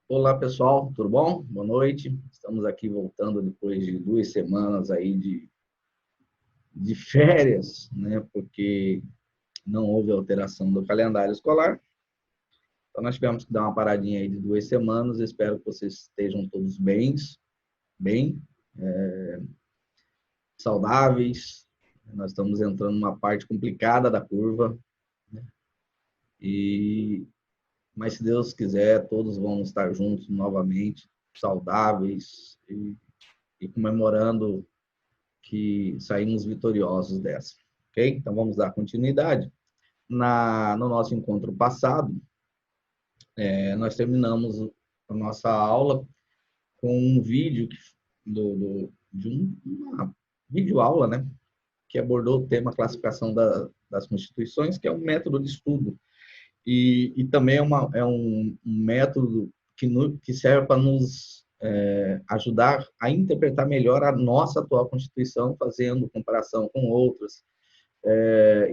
Olá, pessoal, tudo bom? Boa noite. Estamos aqui voltando depois de 2 semanas aí de férias, né? Porque não houve alteração do calendário escolar. Então, nós tivemos que dar uma paradinha aí de 2 semanas. Espero que vocês estejam todos bem, saudáveis. Nós estamos entrando numa parte complicada da curva, né? E, mas se Deus quiser, todos vamos estar juntos novamente, saudáveis e comemorando que saímos vitoriosos dessa. Ok? Então vamos dar continuidade. No nosso encontro passado, nós terminamos a nossa aula com um vídeo de uma videoaula, né? Que abordou o tema classificação das constituições, que é um método de estudo. E também é um método que serve para nos ajudar a interpretar melhor a nossa atual Constituição, fazendo comparação com outras,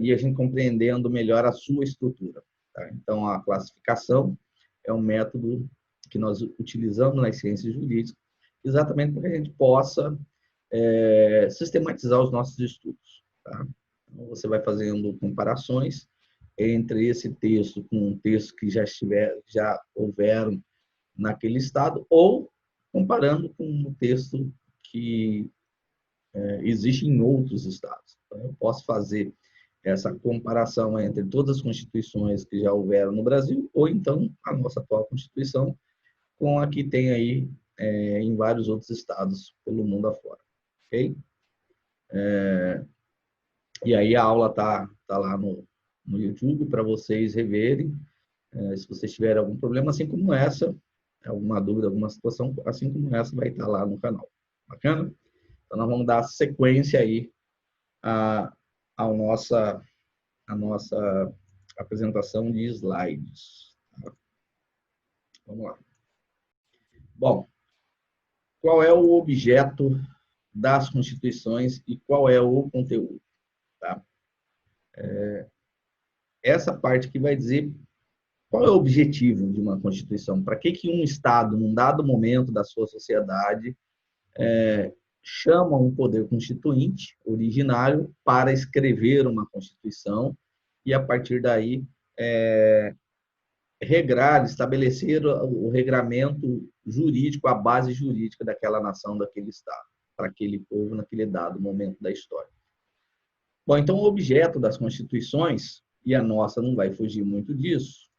e a gente compreendendo melhor a sua estrutura. Tá? Então, a classificação é um método que nós utilizamos nas ciências jurídicas, exatamente para que a gente possa sistematizar os nossos estudos. Tá? Então, você vai fazendo comparações entre esse texto com um texto que já houveram naquele estado, ou comparando com um texto que existe em outros estados. Então, eu posso fazer essa comparação entre todas as constituições que já houveram no Brasil, ou então a nossa atual Constituição com a que tem aí em vários outros estados pelo mundo afora. Ok? E aí a aula tá lá no YouTube para vocês reverem. Se vocês tiverem algum problema, assim como essa, alguma dúvida, alguma situação, assim como essa, vai estar lá no canal. Bacana? Então, nós vamos dar sequência aí a, a nossa apresentação de slides. Vamos lá. Bom, qual é o objeto das constituições e qual é o conteúdo? Tá? Essa parte que vai dizer qual é o objetivo de uma constituição. Para que um Estado, num dado momento da sua sociedade, chama um poder constituinte originário para escrever uma constituição e, a partir daí, regrar, estabelecer o regramento jurídico, a base jurídica daquela nação, daquele Estado, para aquele povo naquele dado momento da história. Bom, então o objeto das constituições, e a nossa não vai fugir muito disso,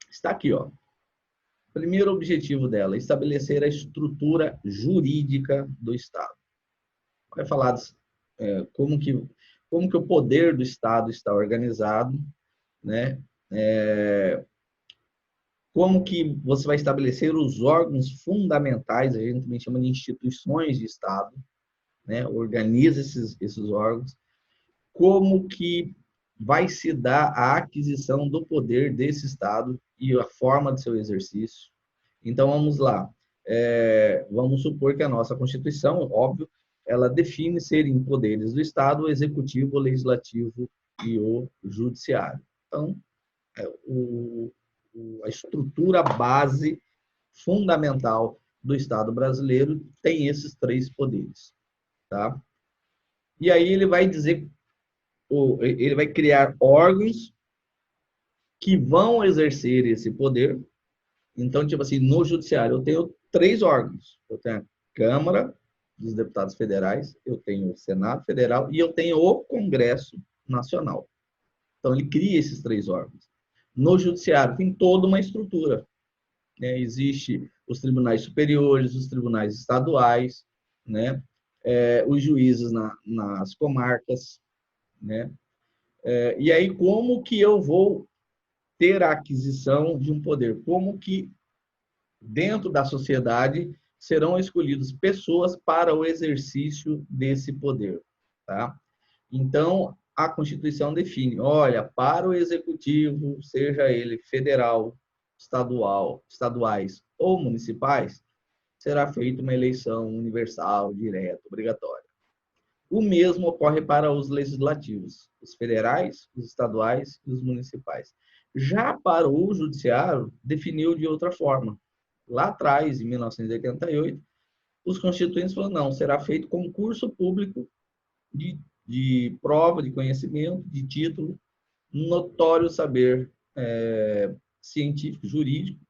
está aqui, ó. O primeiro objetivo dela é estabelecer a estrutura jurídica do Estado. Vai falar como que o poder do Estado está organizado, né? Como que você vai estabelecer os órgãos fundamentais, a gente também chama de instituições de Estado, né? Organiza esses órgãos, como que vai se dar a aquisição do poder desse Estado e a forma de seu exercício. Então, vamos lá. Vamos supor que a nossa Constituição, óbvio, ela define serem poderes do Estado o executivo, o legislativo e o judiciário. Então, a estrutura base fundamental do Estado brasileiro tem esses três poderes. Tá? E aí ele vai dizer, ele vai criar órgãos que vão exercer esse poder. Então, tipo assim, no judiciário eu tenho três órgãos. Eu tenho a Câmara dos Deputados Federais, eu tenho o Senado Federal e eu tenho o Congresso Nacional. Então, ele cria esses três órgãos. No judiciário tem toda uma estrutura. Né? Existe os tribunais superiores, os tribunais estaduais, né? Os juízes nas comarcas, né? E aí, como que eu vou ter a aquisição de um poder? Como que, dentro da sociedade, serão escolhidas pessoas para o exercício desse poder? Tá? Então, a Constituição define, olha, para o executivo, seja ele federal, estaduais ou municipais, será feita uma eleição universal, direta, obrigatória. O mesmo ocorre para os legislativos, os federais, os estaduais e os municipais. Já para o judiciário, definiu de outra forma. Lá atrás, em 1988, os constituintes falaram, não, será feito concurso público de prova de conhecimento, de título, notório saber científico, jurídico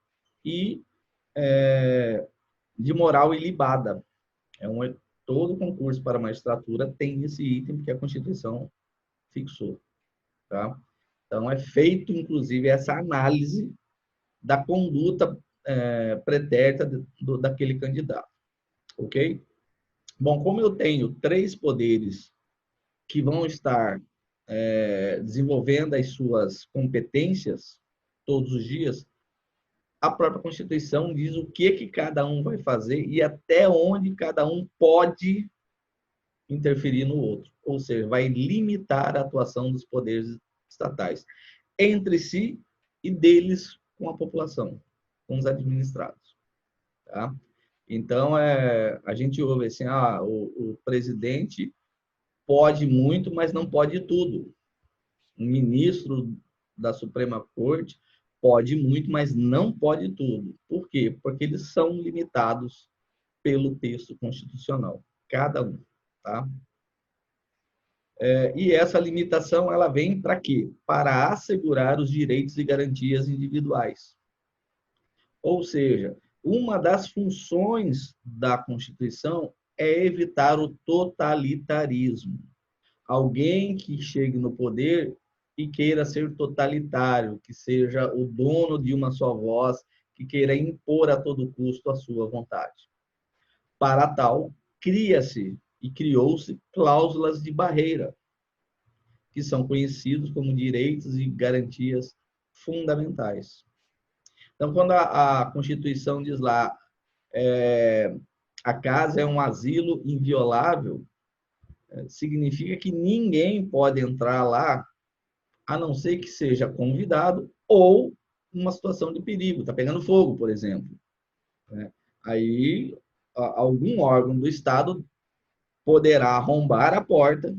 e de moral ilibada. Todo concurso para magistratura tem esse item que a Constituição fixou. Tá? Então, é feito, inclusive, essa análise da conduta pretérita daquele candidato. Ok? Bom, como eu tenho 3 poderes que vão estar desenvolvendo as suas competências todos os dias, a própria Constituição diz o que cada um vai fazer e até onde cada um pode interferir no outro. Ou seja, vai limitar a atuação dos poderes estatais entre si e deles com a população, com os administrados. Tá? Então, a gente ouve assim, o presidente pode muito, mas não pode tudo. Um ministro da Suprema Corte pode muito, mas não pode tudo. Por quê? Porque eles são limitados pelo texto constitucional, cada um. Tá? E essa limitação ela vem para quê? Para assegurar os direitos e garantias individuais. Ou seja, uma das funções da Constituição é evitar o totalitarismo. Alguém que chegue no poder e queira ser totalitário, que seja o dono de uma só voz, que queira impor a todo custo a sua vontade. Para tal, cria-se e criou-se cláusulas de barreira, que são conhecidos como direitos e garantias fundamentais. Então, quando a Constituição diz lá a casa é um asilo inviolável, significa que ninguém pode entrar lá a não ser que seja convidado ou numa situação de perigo, está pegando fogo, por exemplo. Aí, algum órgão do Estado poderá arrombar a porta,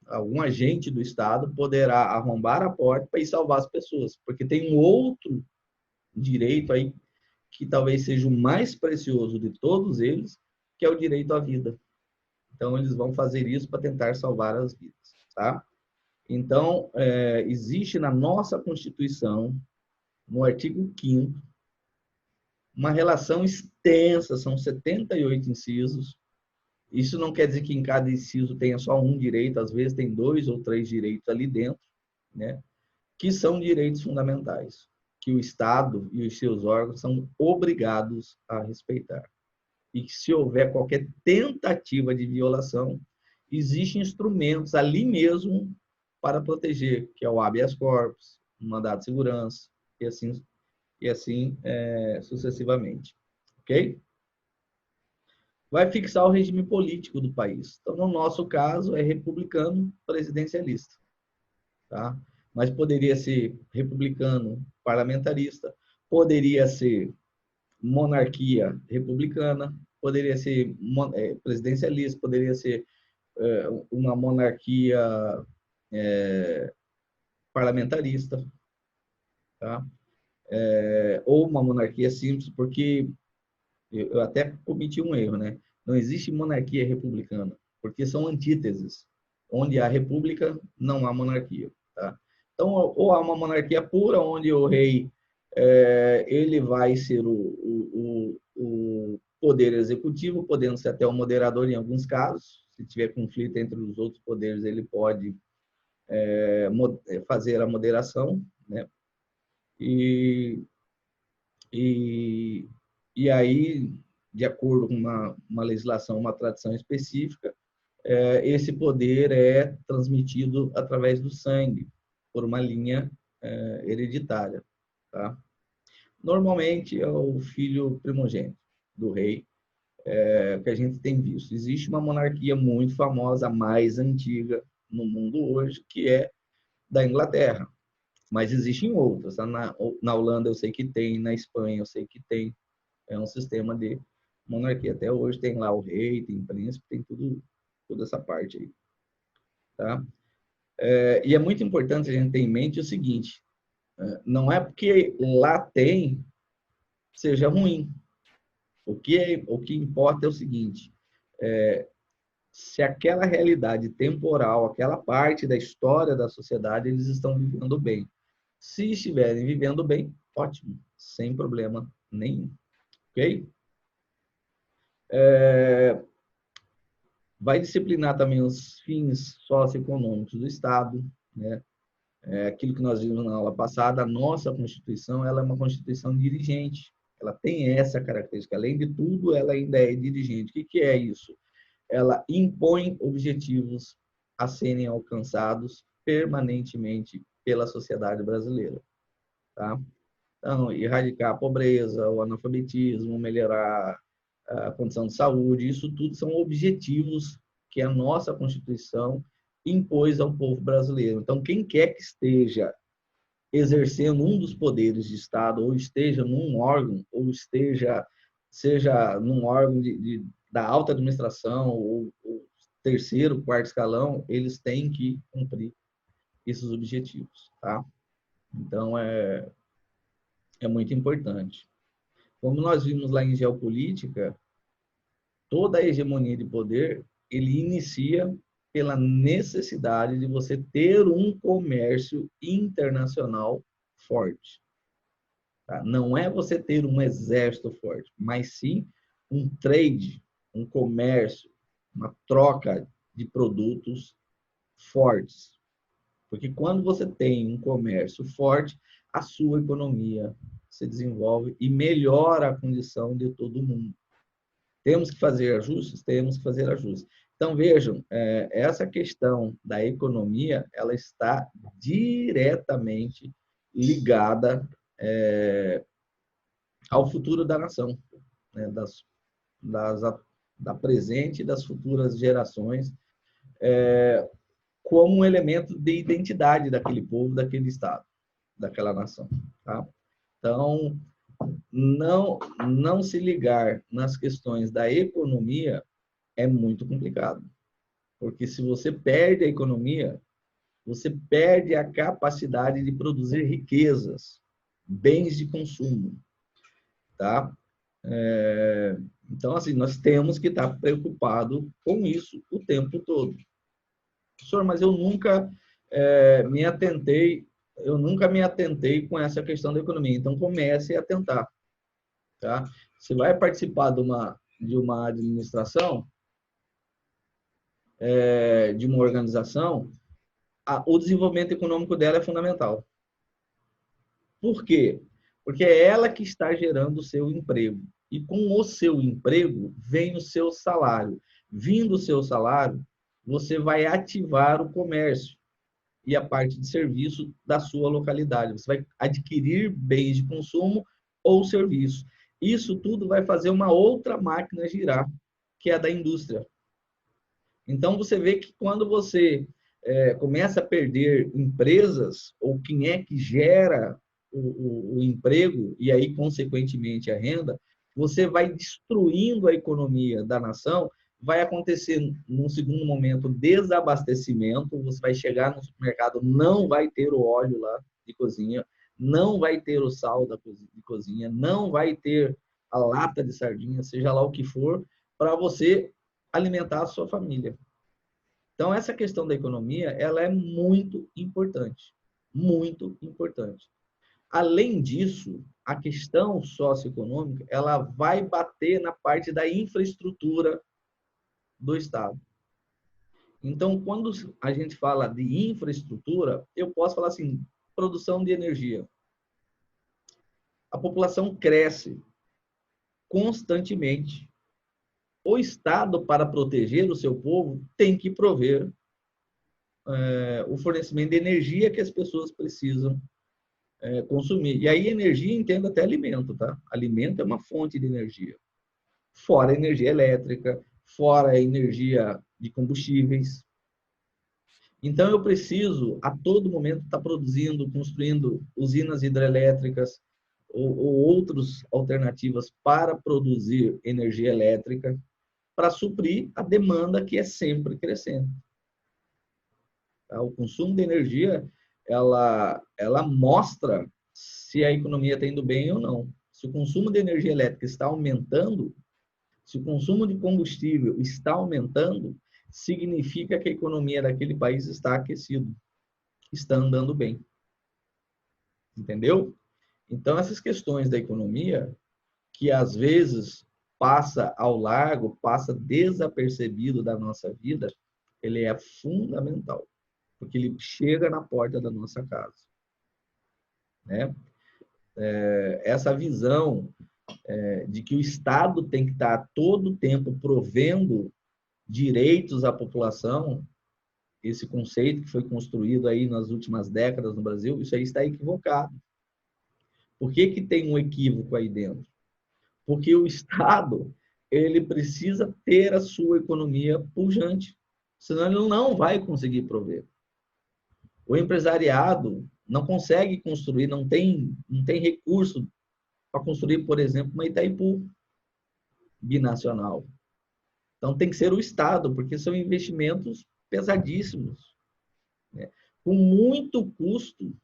algum agente do Estado poderá arrombar a porta para ir salvar as pessoas, porque tem um outro direito aí que talvez seja o mais precioso de todos eles, que é o direito à vida. Então, eles vão fazer isso para tentar salvar as vidas. Tá? Então, existe na nossa Constituição, no artigo 5º, uma relação extensa, são 78 incisos. Isso não quer dizer que em cada inciso tenha só um direito, às vezes tem 2 ou 3 direitos ali dentro, né? Que são direitos fundamentais, que o Estado e os seus órgãos são obrigados a respeitar. E que se houver qualquer tentativa de violação, existem instrumentos ali mesmo para proteger, que é o habeas corpus, o mandado de segurança, e assim sucessivamente. Ok? Vai fixar o regime político do país. Então, no nosso caso, é republicano presidencialista. Tá? Mas poderia ser republicano parlamentarista, poderia ser monarquia republicana, poderia ser presidencialista, poderia ser uma monarquia parlamentarista, tá? Ou uma monarquia simples, porque eu até cometi um erro, né? Não existe monarquia republicana, porque são antíteses. Onde há república, não há monarquia. Tá? Então, ou há uma monarquia pura, onde o rei ele vai ser o poder executivo, podendo ser até o moderador em alguns casos. Se tiver conflito entre os outros poderes, ele pode fazer a moderação, né? E aí, de acordo com uma legislação, uma tradição específica, esse poder é transmitido através do sangue, por uma linha hereditária. Tá? Normalmente é o filho primogênito do rei, que a gente tem visto. Existe uma monarquia muito famosa, a mais antiga no mundo hoje, que é da Inglaterra. Mas existem outras. Na Holanda eu sei que tem, na Espanha eu sei que tem. É um sistema de monarquia. Até hoje tem lá o rei, tem príncipe, tem toda essa parte aí. Tá? E é muito importante a gente ter em mente o seguinte, Não é porque lá tem, seja ruim. O que importa é o seguinte, se aquela realidade temporal, aquela parte da história da sociedade, eles estão vivendo bem. Se estiverem vivendo bem, ótimo, sem problema nenhum. Ok? Vai disciplinar também os fins socioeconômicos do Estado, né? Aquilo que nós vimos na aula passada, a nossa Constituição, ela é uma Constituição dirigente. Ela tem essa característica. Além de tudo, ela ainda é dirigente. O que é isso? Ela impõe objetivos a serem alcançados permanentemente pela sociedade brasileira. Tá? Então, erradicar a pobreza, o analfabetismo, melhorar a condição de saúde, isso tudo são objetivos que a nossa Constituição impôs ao povo brasileiro. Então, quem quer que esteja exercendo um dos poderes de Estado, ou esteja num órgão, ou seja num órgão da alta administração, ou terceiro, quarto escalão, eles têm que cumprir esses objetivos. Tá? Então, é muito importante. Como nós vimos lá em geopolítica, toda a hegemonia de poder, ele inicia pela necessidade de você ter um comércio internacional forte. Tá? Não é você ter um exército forte, mas sim um trade, um comércio, uma troca de produtos fortes. Porque quando você tem um comércio forte, a sua economia se desenvolve e melhora a condição de todo mundo. Temos que fazer ajustes? Temos que fazer ajustes. Então, vejam, essa questão da economia, ela está diretamente ligada ao futuro da nação, né? Da presente e das futuras gerações, como um elemento de identidade daquele povo, daquele Estado, daquela nação. Tá? Então, não se ligar nas questões da economia é muito complicado. Porque se você perde a economia, você perde a capacidade de produzir riquezas, bens de consumo. Tá? Então, assim, nós temos que estar preocupados com isso o tempo todo. Professor, mas eu nunca me atentei com essa questão da economia. Então, comece a tentar. Tá? Você vai participar de uma administração, de uma organização, o desenvolvimento econômico dela é fundamental. Por quê? Porque é ela que está gerando o seu emprego. E com o seu emprego vem o seu salário. Vindo o seu salário, você vai ativar o comércio e a parte de serviço da sua localidade. Você vai adquirir bens de consumo ou serviço. Isso tudo vai fazer uma outra máquina girar, que é a da indústria. Então, você vê que quando você começa a perder empresas, ou quem é que gera o emprego, e aí, consequentemente, a renda, você vai destruindo a economia da nação, vai acontecer, num segundo momento, desabastecimento, você vai chegar no supermercado, não vai ter o óleo lá de cozinha, não vai ter o sal de cozinha, não vai ter a lata de sardinha, seja lá o que for, para você alimentar a sua família. Então, essa questão da economia, ela é muito importante. Muito importante. Além disso, a questão socioeconômica, ela vai bater na parte da infraestrutura do Estado. Então, quando a gente fala de infraestrutura, eu posso falar assim, produção de energia. A população cresce constantemente. O Estado, para proteger o seu povo, tem que prover o fornecimento de energia que as pessoas precisam consumir. E aí, energia, entendo até alimento, tá? Alimento é uma fonte de energia. Fora a energia elétrica, fora a energia de combustíveis. Então, eu preciso, a todo momento, estar produzindo, construindo usinas hidrelétricas ou outras alternativas para produzir energia elétrica, para suprir a demanda que é sempre crescendo. Tá? O consumo de energia ela mostra se a economia está indo bem ou não. Se o consumo de energia elétrica está aumentando, se o consumo de combustível está aumentando, significa que a economia daquele país está aquecida, está andando bem. Entendeu? Então, essas questões da economia, que às vezes passa ao largo, passa desapercebido da nossa vida, ele é fundamental, porque ele chega na porta da nossa casa. Né? Essa visão de que o Estado tem que estar todo o tempo provendo direitos à população, esse conceito que foi construído aí nas últimas décadas no Brasil, isso aí está equivocado. Por que tem um equívoco aí dentro? Porque o Estado, ele precisa ter a sua economia pujante, senão ele não vai conseguir prover. O empresariado não consegue construir, não tem recurso para construir, por exemplo, uma Itaipu binacional. Então, tem que ser o Estado, porque são investimentos pesadíssimos, né? Com muito custo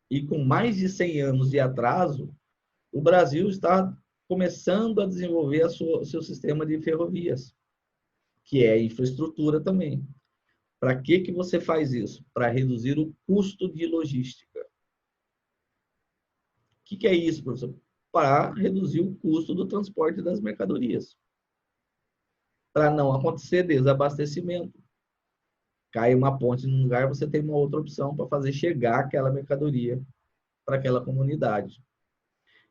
e com mais de 100 anos de atraso, o Brasil está começando a desenvolver o seu sistema de ferrovias, que é infraestrutura também. Para que você faz isso? Para reduzir o custo de logística. O que é isso, professor? Para reduzir o custo do transporte das mercadorias. Para não acontecer desabastecimento. Cai uma ponte num lugar, você tem uma outra opção para fazer chegar aquela mercadoria para aquela comunidade.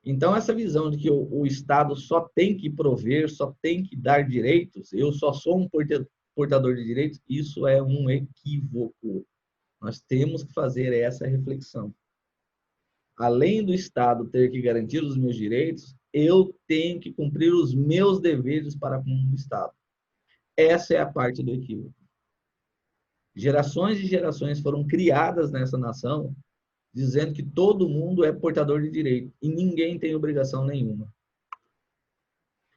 Então, essa visão de que o Estado só tem que prover, só tem que dar direitos, eu só sou um portador de direitos, isso é um equívoco. Nós temos que fazer essa reflexão. Além do Estado ter que garantir os meus direitos, eu tenho que cumprir os meus deveres para com o Estado. Essa é a parte do equívoco. Gerações e gerações foram criadas nessa nação dizendo que todo mundo é portador de direito e ninguém tem obrigação nenhuma.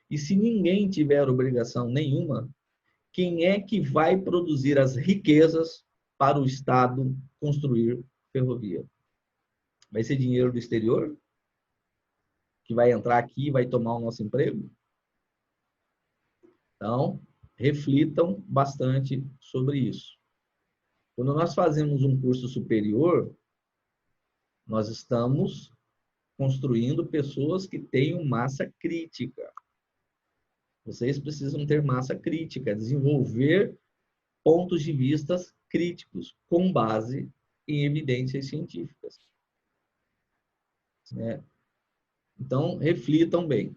E se ninguém tiver obrigação nenhuma, quem é que vai produzir as riquezas para o Estado construir ferrovia? Vai ser dinheiro do exterior? Que vai entrar aqui e vai tomar o nosso emprego? Então, reflitam bastante sobre isso. Quando nós fazemos um curso superior, nós estamos construindo pessoas que tenham massa crítica. Vocês precisam ter massa crítica, desenvolver pontos de vista críticos com base em evidências científicas. Né? Então, reflitam bem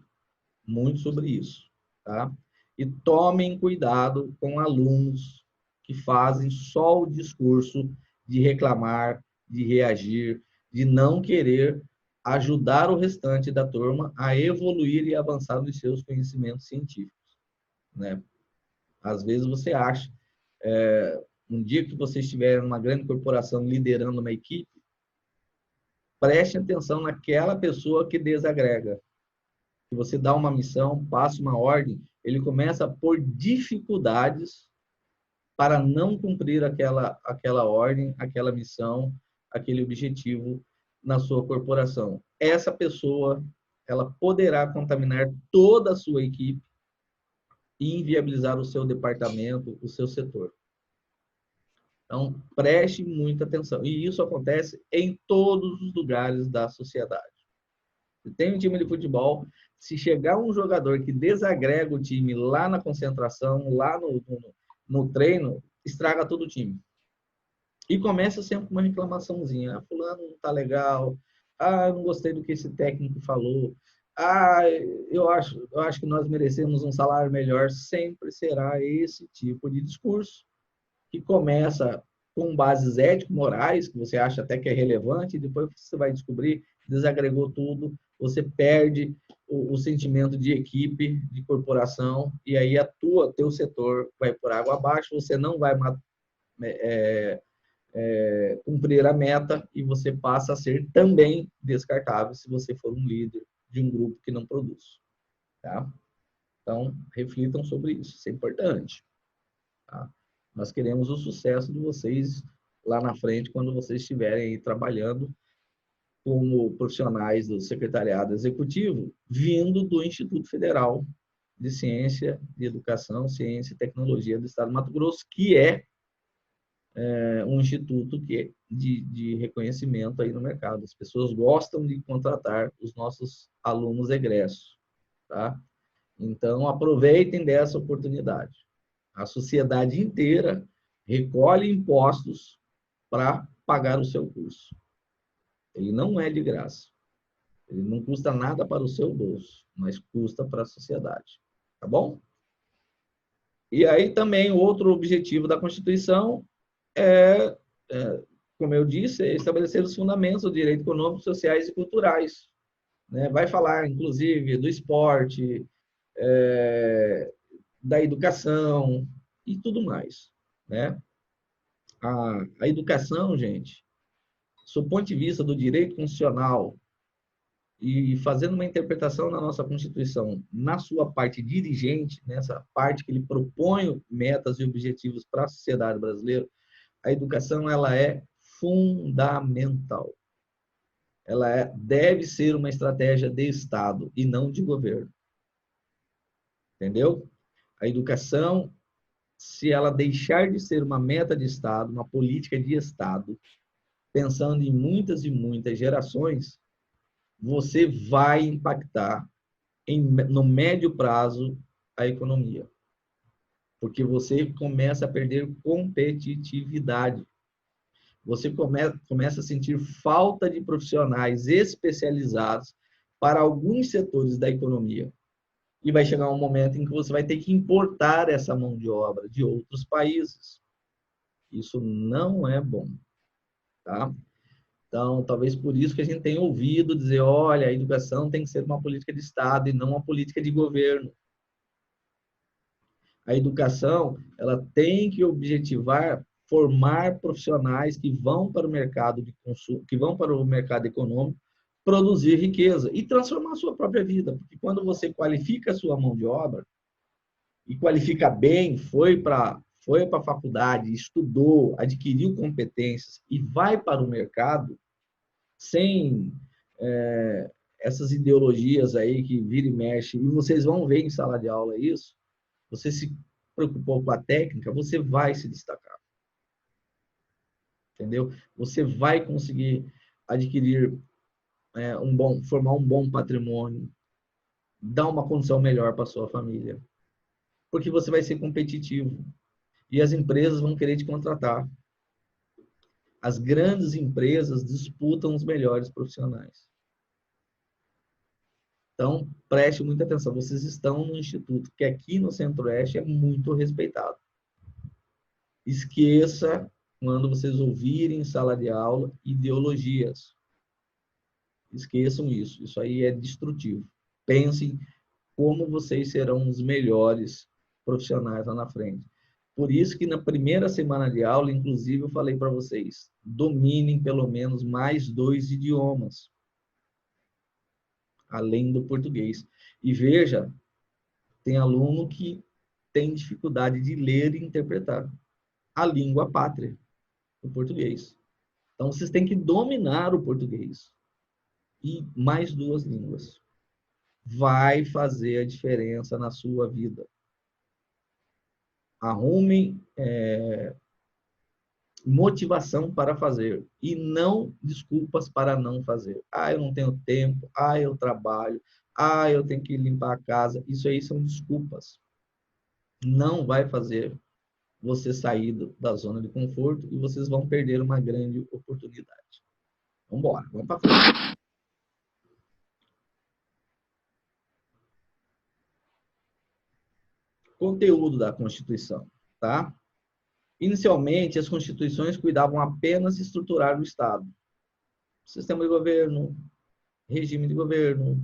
muito sobre isso. Tá? E tomem cuidado com alunos que fazem só o discurso de reclamar, de reagir, de não querer ajudar o restante da turma a evoluir e avançar nos seus conhecimentos científicos. Né? Às vezes você acha, um dia que você estiver numa grande corporação liderando uma equipe, preste atenção naquela pessoa que desagrega. Se você dá uma missão, passa uma ordem, ele começa a pôr dificuldades para não cumprir aquela ordem, aquela missão, aquele objetivo na sua corporação. Essa pessoa, ela poderá contaminar toda a sua equipe e inviabilizar o seu departamento, o seu setor. Então, preste muita atenção. E isso acontece em todos os lugares da sociedade. Se tem um time de futebol, se chegar um jogador que desagrega o time lá na concentração, lá no treino, estraga todo o time. E começa sempre com uma reclamaçãozinha. Ah, fulano não tá legal. Ah, eu não gostei do que esse técnico falou. Ah, eu acho que nós merecemos um salário melhor. Sempre será esse tipo de discurso que começa com bases ético-morais, que você acha até que é relevante, e depois você vai descobrir, desagregou tudo, você perde o sentimento de equipe, de corporação, e aí teu setor vai por água abaixo, você não vai cumprir a meta e você passa a ser também descartável se você for um líder de um grupo que não produz. Tá? Então, reflitam sobre isso, isso é importante. Tá? Nós queremos o sucesso de vocês lá na frente, quando vocês estiverem aí trabalhando como profissionais do secretariado executivo, vindo do Instituto Federal de Ciência, de Educação, Ciência e Tecnologia do Estado do Mato Grosso, que é um instituto de reconhecimento aí no mercado. As pessoas gostam de contratar os nossos alunos egressos, tá? Então, aproveitem dessa oportunidade. A sociedade inteira recolhe impostos para pagar o seu curso. Ele não é de graça. Ele não custa nada para o seu bolso, mas custa para a sociedade. Tá bom? E aí também outro objetivo da Constituição como eu disse, é estabelecer os fundamentos do direito econômico, sociais e culturais. Né? Vai falar, inclusive, do esporte, da educação e tudo mais. Né? A educação, gente, sob o ponto de vista do direito constitucional e fazendo uma interpretação na nossa Constituição, na sua parte dirigente, nessa parte que ele propõe metas e objetivos para a sociedade brasileira, a educação ela é fundamental. Ela deve ser uma estratégia de Estado e não de governo. Entendeu? A educação, se ela deixar de ser uma meta de Estado, uma política de Estado, pensando em muitas e muitas gerações, você vai impactar no médio prazo a economia. Porque você começa a perder competitividade. Você começa a sentir falta de profissionais especializados para alguns setores da economia. E vai chegar um momento em que você vai ter que importar essa mão de obra de outros países. Isso não é bom. Tá? Então, talvez por isso que a gente tenha ouvido dizer, olha, a educação tem que ser uma política de Estado e não uma política de governo. A educação, ela tem que objetivar formar profissionais que vão para o mercado de consumo, que vão para o mercado econômico, produzir riqueza e transformar a sua própria vida. Porque quando você qualifica a sua mão de obra, e qualifica bem, foi para a faculdade, estudou, adquiriu competências e vai para o mercado, sem essas ideologias aí que vira e mexe, e vocês vão ver em sala de aula isso, você se preocupou com a técnica, você vai se destacar. Entendeu? Você vai conseguir adquirir formar um bom patrimônio, dar uma condição melhor para sua família. Porque você vai ser competitivo. E as empresas vão querer te contratar. As grandes empresas disputam os melhores profissionais. Então, preste muita atenção. Vocês estão no instituto que aqui no Centro-Oeste é muito respeitado. Esqueça, quando vocês ouvirem em sala de aula, ideologias. Esqueçam isso. Isso aí é destrutivo. Pensem como vocês serão os melhores profissionais lá na frente. Por isso que na primeira semana de aula, inclusive, eu falei para vocês, dominem pelo menos mais 2 idiomas, além do português. E veja, tem aluno que tem dificuldade de ler e interpretar a língua pátria, o português. Então, vocês têm que dominar o português e mais 2 línguas. Vai fazer a diferença na sua vida. Arrumem motivação para fazer e não desculpas para não fazer. Eu não tenho tempo, eu trabalho, eu tenho que limpar a casa. Isso aí são desculpas. Não vai fazer você sair da zona de conforto e vocês vão perder uma grande oportunidade. Vamos embora, vamos para frente. Conteúdo da Constituição, tá? Inicialmente, as constituições cuidavam apenas de estruturar o Estado. Sistema de governo, regime de governo,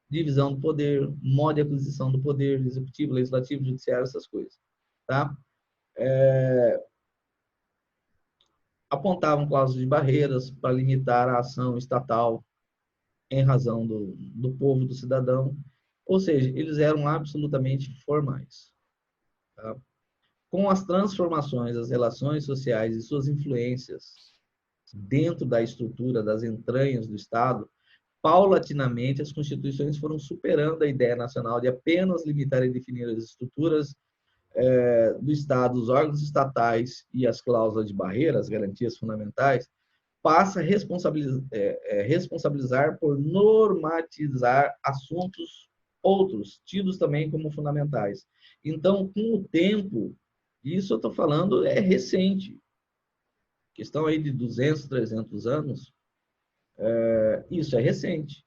divisão do poder, modo de aquisição do poder executivo, legislativo, judiciário, essas coisas. Tá? Apontavam cláusulas de barreiras para limitar a ação estatal em razão do povo, do cidadão. Ou seja, eles eram absolutamente formais. Tá? com as transformações das relações sociais e suas influências dentro da estrutura, das entranhas do Estado, paulatinamente as constituições foram superando a ideia nacional de apenas limitar e definir as estruturas do Estado, os órgãos estatais e as cláusulas de barreira, as garantias fundamentais, passa a responsabilizar por normatizar assuntos outros, tidos também como fundamentais. Então, com o tempo, isso eu estou falando é recente, questão aí de 200, 300 anos, isso é recente.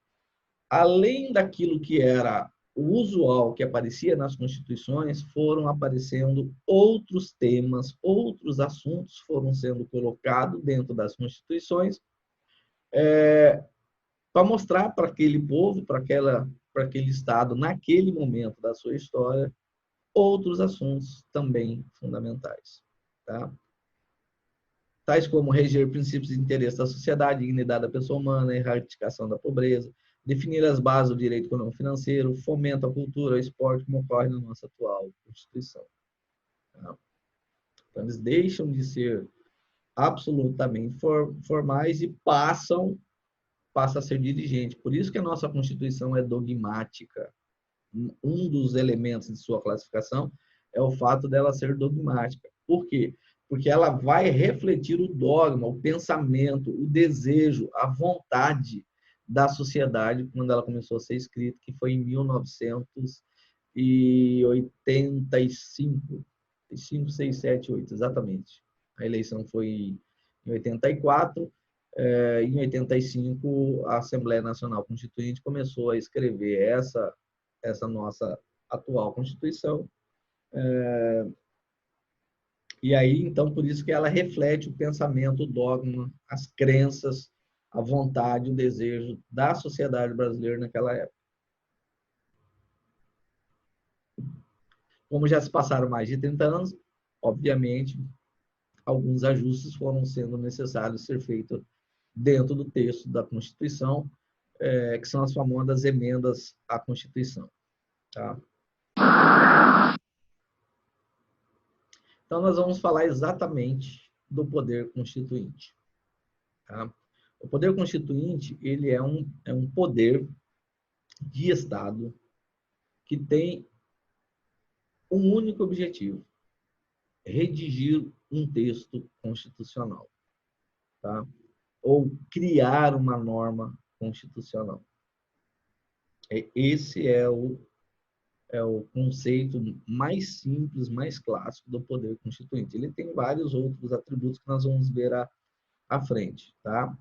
Além daquilo que era o usual que aparecia nas constituições, foram aparecendo outros temas, outros assuntos foram sendo colocados dentro das constituições para mostrar para aquele povo, para aquele Estado, naquele momento da sua história, outros assuntos também fundamentais. Tá? Tais como reger princípios de interesse da sociedade, dignidade da pessoa humana, erradicação da pobreza, definir as bases do direito econômico financeiro, fomento à cultura, ao esporte, como ocorre na nossa atual Constituição. Tá? Então, eles deixam de ser absolutamente formais e passa a ser dirigente. Por isso que a nossa Constituição é dogmática. Um dos elementos de sua classificação é o fato dela ser dogmática. Por quê? Porque ela vai refletir o dogma, o pensamento, o desejo, a vontade da sociedade quando ela começou a ser escrita, que foi em 1985. 5, 6, 7, 8, exatamente. A eleição foi em 84. Em 85, a Assembleia Nacional Constituinte começou a escrever essa nossa atual Constituição. E aí, então, por isso que ela reflete o pensamento, o dogma, as crenças, a vontade, o desejo da sociedade brasileira naquela época. Como já se passaram mais de 30 anos, obviamente, alguns ajustes foram sendo necessários ser feitos dentro do texto da Constituição, que são as famosas emendas à Constituição. Tá? Então, nós vamos falar exatamente do poder constituinte. Tá? O poder constituinte, ele é um poder de Estado que tem um único objetivo: redigir um texto constitucional, tá? Ou criar uma norma constitucional. Esse é o conceito mais simples, mais clássico do poder constituinte. Ele tem vários outros atributos que nós vamos ver à frente, tá?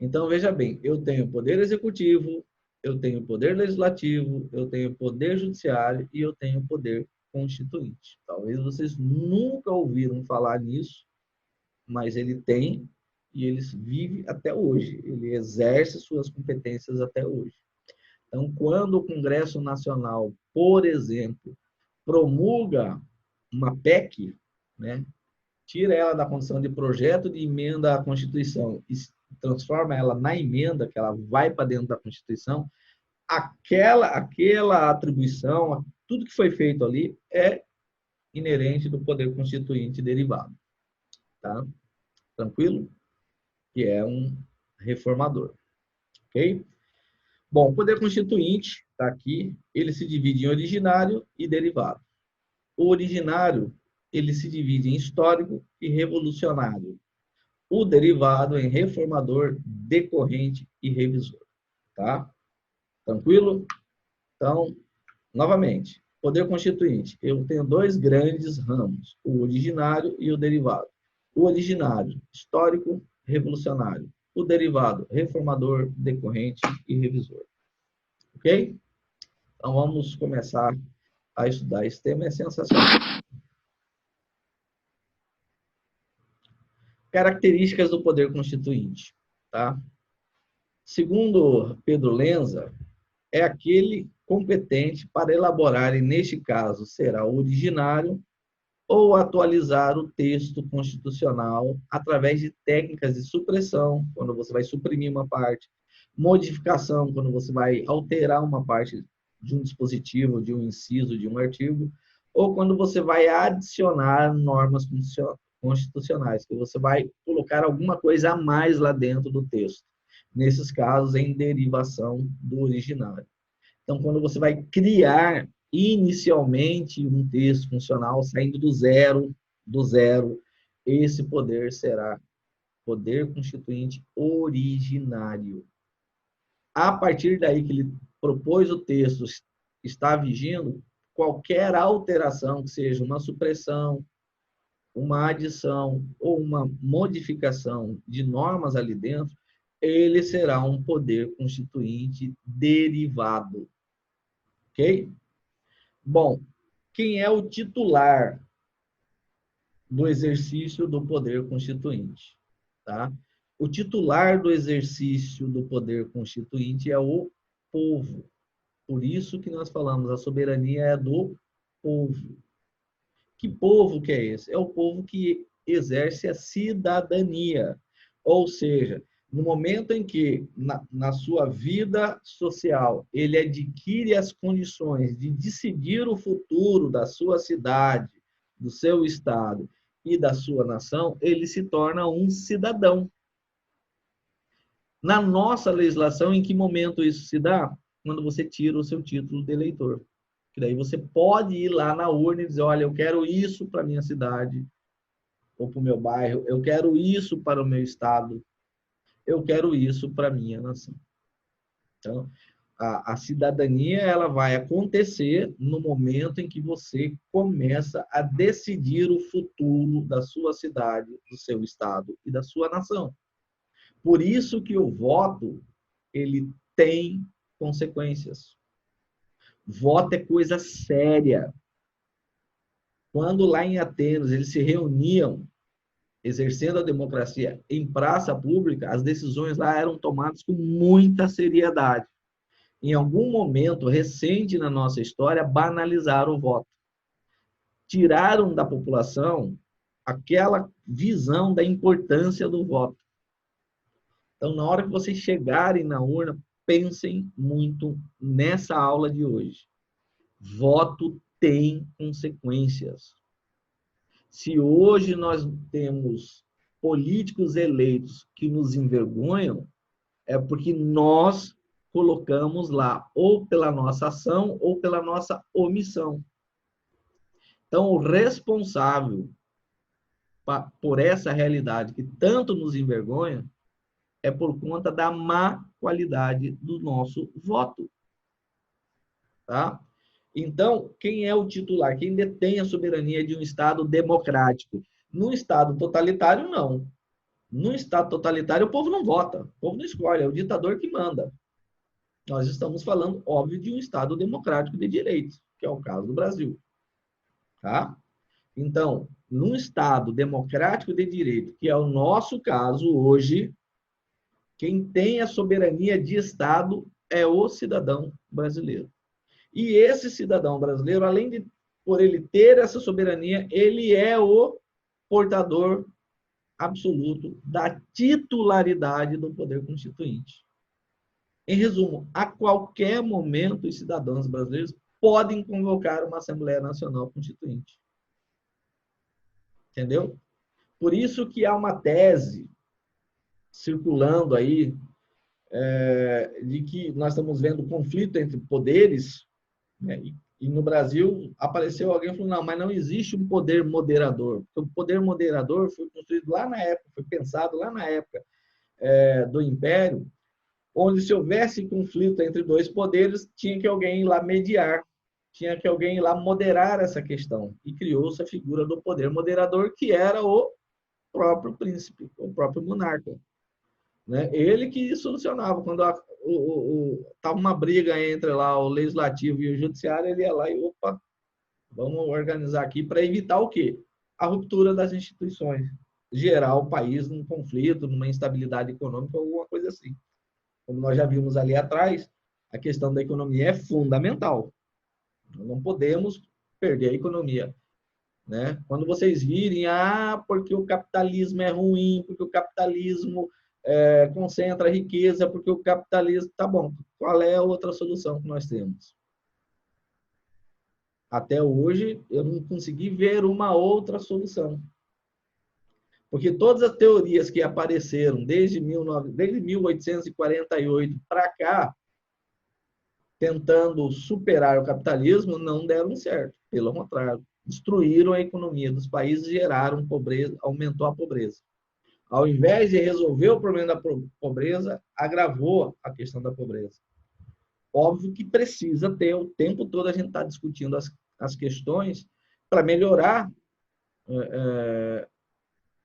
Então, veja bem, eu tenho poder executivo, eu tenho poder legislativo, eu tenho poder judiciário e eu tenho poder constituinte. Talvez vocês nunca ouviram falar nisso, mas ele tem e ele vive até hoje. Ele exerce suas competências até hoje. Então, quando o Congresso Nacional, por exemplo, promulga uma PEC, né, tira ela da condição de projeto de emenda à Constituição e transforma ela na emenda, que ela vai para dentro da Constituição, aquela atribuição, tudo que foi feito ali é inerente do poder constituinte derivado. Tá? Tranquilo? Que é um reformador. Ok? Bom, o poder constituinte, está aqui, ele se divide em originário e derivado. O originário, ele se divide em histórico e revolucionário. O derivado em reformador, decorrente e revisor. Tá? Tranquilo? Então, novamente, poder constituinte. Eu tenho dois grandes ramos, o originário e o derivado. O originário, histórico, revolucionário. O derivado, reformador, decorrente e revisor. Ok? Então, vamos começar a estudar. Esse tema é sensacional. Características do poder constituinte. Tá? Segundo Pedro Lenza, é aquele competente para elaborar, e neste caso será o originário, ou atualizar o texto constitucional através de técnicas de supressão, quando você vai suprimir uma parte, modificação, quando você vai alterar uma parte de um dispositivo, de um inciso, de um artigo, ou quando você vai adicionar normas constitucionais, que você vai colocar alguma coisa a mais lá dentro do texto. Nesses casos, em derivação do originário. Então, quando você vai criar inicialmente um texto funcional, saindo do zero, esse poder será poder constituinte originário. A partir daí que ele propôs o texto, está vigindo, qualquer alteração, que seja uma supressão, uma adição ou uma modificação de normas ali dentro, ele será um poder constituinte derivado. Ok? Bom, quem é o titular do exercício do poder constituinte? Tá? O titular do exercício do poder constituinte é o povo. Por isso que nós falamos, a soberania é do povo. Que povo que é esse? É o povo que exerce a cidadania. Ou seja, no momento em que, na sua vida social, ele adquire as condições de decidir o futuro da sua cidade, do seu estado e da sua nação, ele se torna um cidadão. Na nossa legislação, em que momento isso se dá? Quando você tira o seu título de eleitor. Que daí você pode ir lá na urna e dizer, olha, eu quero isso para a minha cidade ou para o meu bairro, eu quero isso para o meu estado, eu quero isso para a minha nação. Então, a cidadania ela vai acontecer no momento em que você começa a decidir o futuro da sua cidade, do seu estado e da sua nação. Por isso que o voto ele tem consequências. Voto é coisa séria. Quando lá em Atenas eles se reuniam exercendo a democracia em praça pública, as decisões lá eram tomadas com muita seriedade. Em algum momento recente na nossa história, banalizaram o voto. Tiraram da população aquela visão da importância do voto. Então, na hora que vocês chegarem na urna, pensem muito nessa aula de hoje. Voto tem consequências. Se hoje nós temos políticos eleitos que nos envergonham, é porque nós colocamos lá, ou pela nossa ação, ou pela nossa omissão. Então, o responsável por essa realidade que tanto nos envergonha é por conta da má qualidade do nosso voto. Tá? Então, quem é o titular? Quem detém a soberania de um Estado democrático? Num Estado totalitário, não. Num Estado totalitário, o povo não vota, o povo não escolhe, é o ditador que manda. Nós estamos falando, óbvio, de um Estado democrático de direito, que é o caso do Brasil. Tá? Então, num Estado democrático de direito, que é o nosso caso hoje, quem tem a soberania de Estado é o cidadão brasileiro. E esse cidadão brasileiro, além de por ele ter essa soberania, ele é o portador absoluto da titularidade do poder constituinte. Em resumo, a qualquer momento os cidadãos brasileiros podem convocar uma Assembleia Nacional Constituinte. Entendeu? Por isso que há uma tese circulando aí de que nós estamos vendo conflito entre poderes, né? E no Brasil apareceu alguém falando, não, mas não existe um poder moderador. O poder moderador foi construído lá na época, foi pensado lá na época do Império, onde se houvesse conflito entre dois poderes, tinha que alguém ir lá mediar, tinha que alguém ir lá moderar essa questão. E criou-se a figura do poder moderador, que era o próprio príncipe, o próprio monarca. Né? Ele que solucionava. Quando estava uma briga entre lá o legislativo e o judiciário, ele ia lá e, opa, vamos organizar aqui para evitar o quê? A ruptura das instituições. Gerar o país num conflito, numa instabilidade econômica, alguma coisa assim. Como nós já vimos ali atrás, a questão da economia é fundamental. Nós não podemos perder a economia. Né? Quando vocês virem, porque o capitalismo é ruim, porque o capitalismo concentra a riqueza, porque o capitalismo... Tá bom, qual é a outra solução que nós temos? Até hoje, eu não consegui ver uma outra solução. Porque todas as teorias que apareceram desde 1848 para cá, tentando superar o capitalismo, não deram certo. Pelo contrário, destruíram a economia dos países, geraram pobreza, aumentou a pobreza. Ao invés de resolver o problema da pobreza, agravou a questão da pobreza. Óbvio que precisa ter, o tempo todo a gente está discutindo as questões para melhorar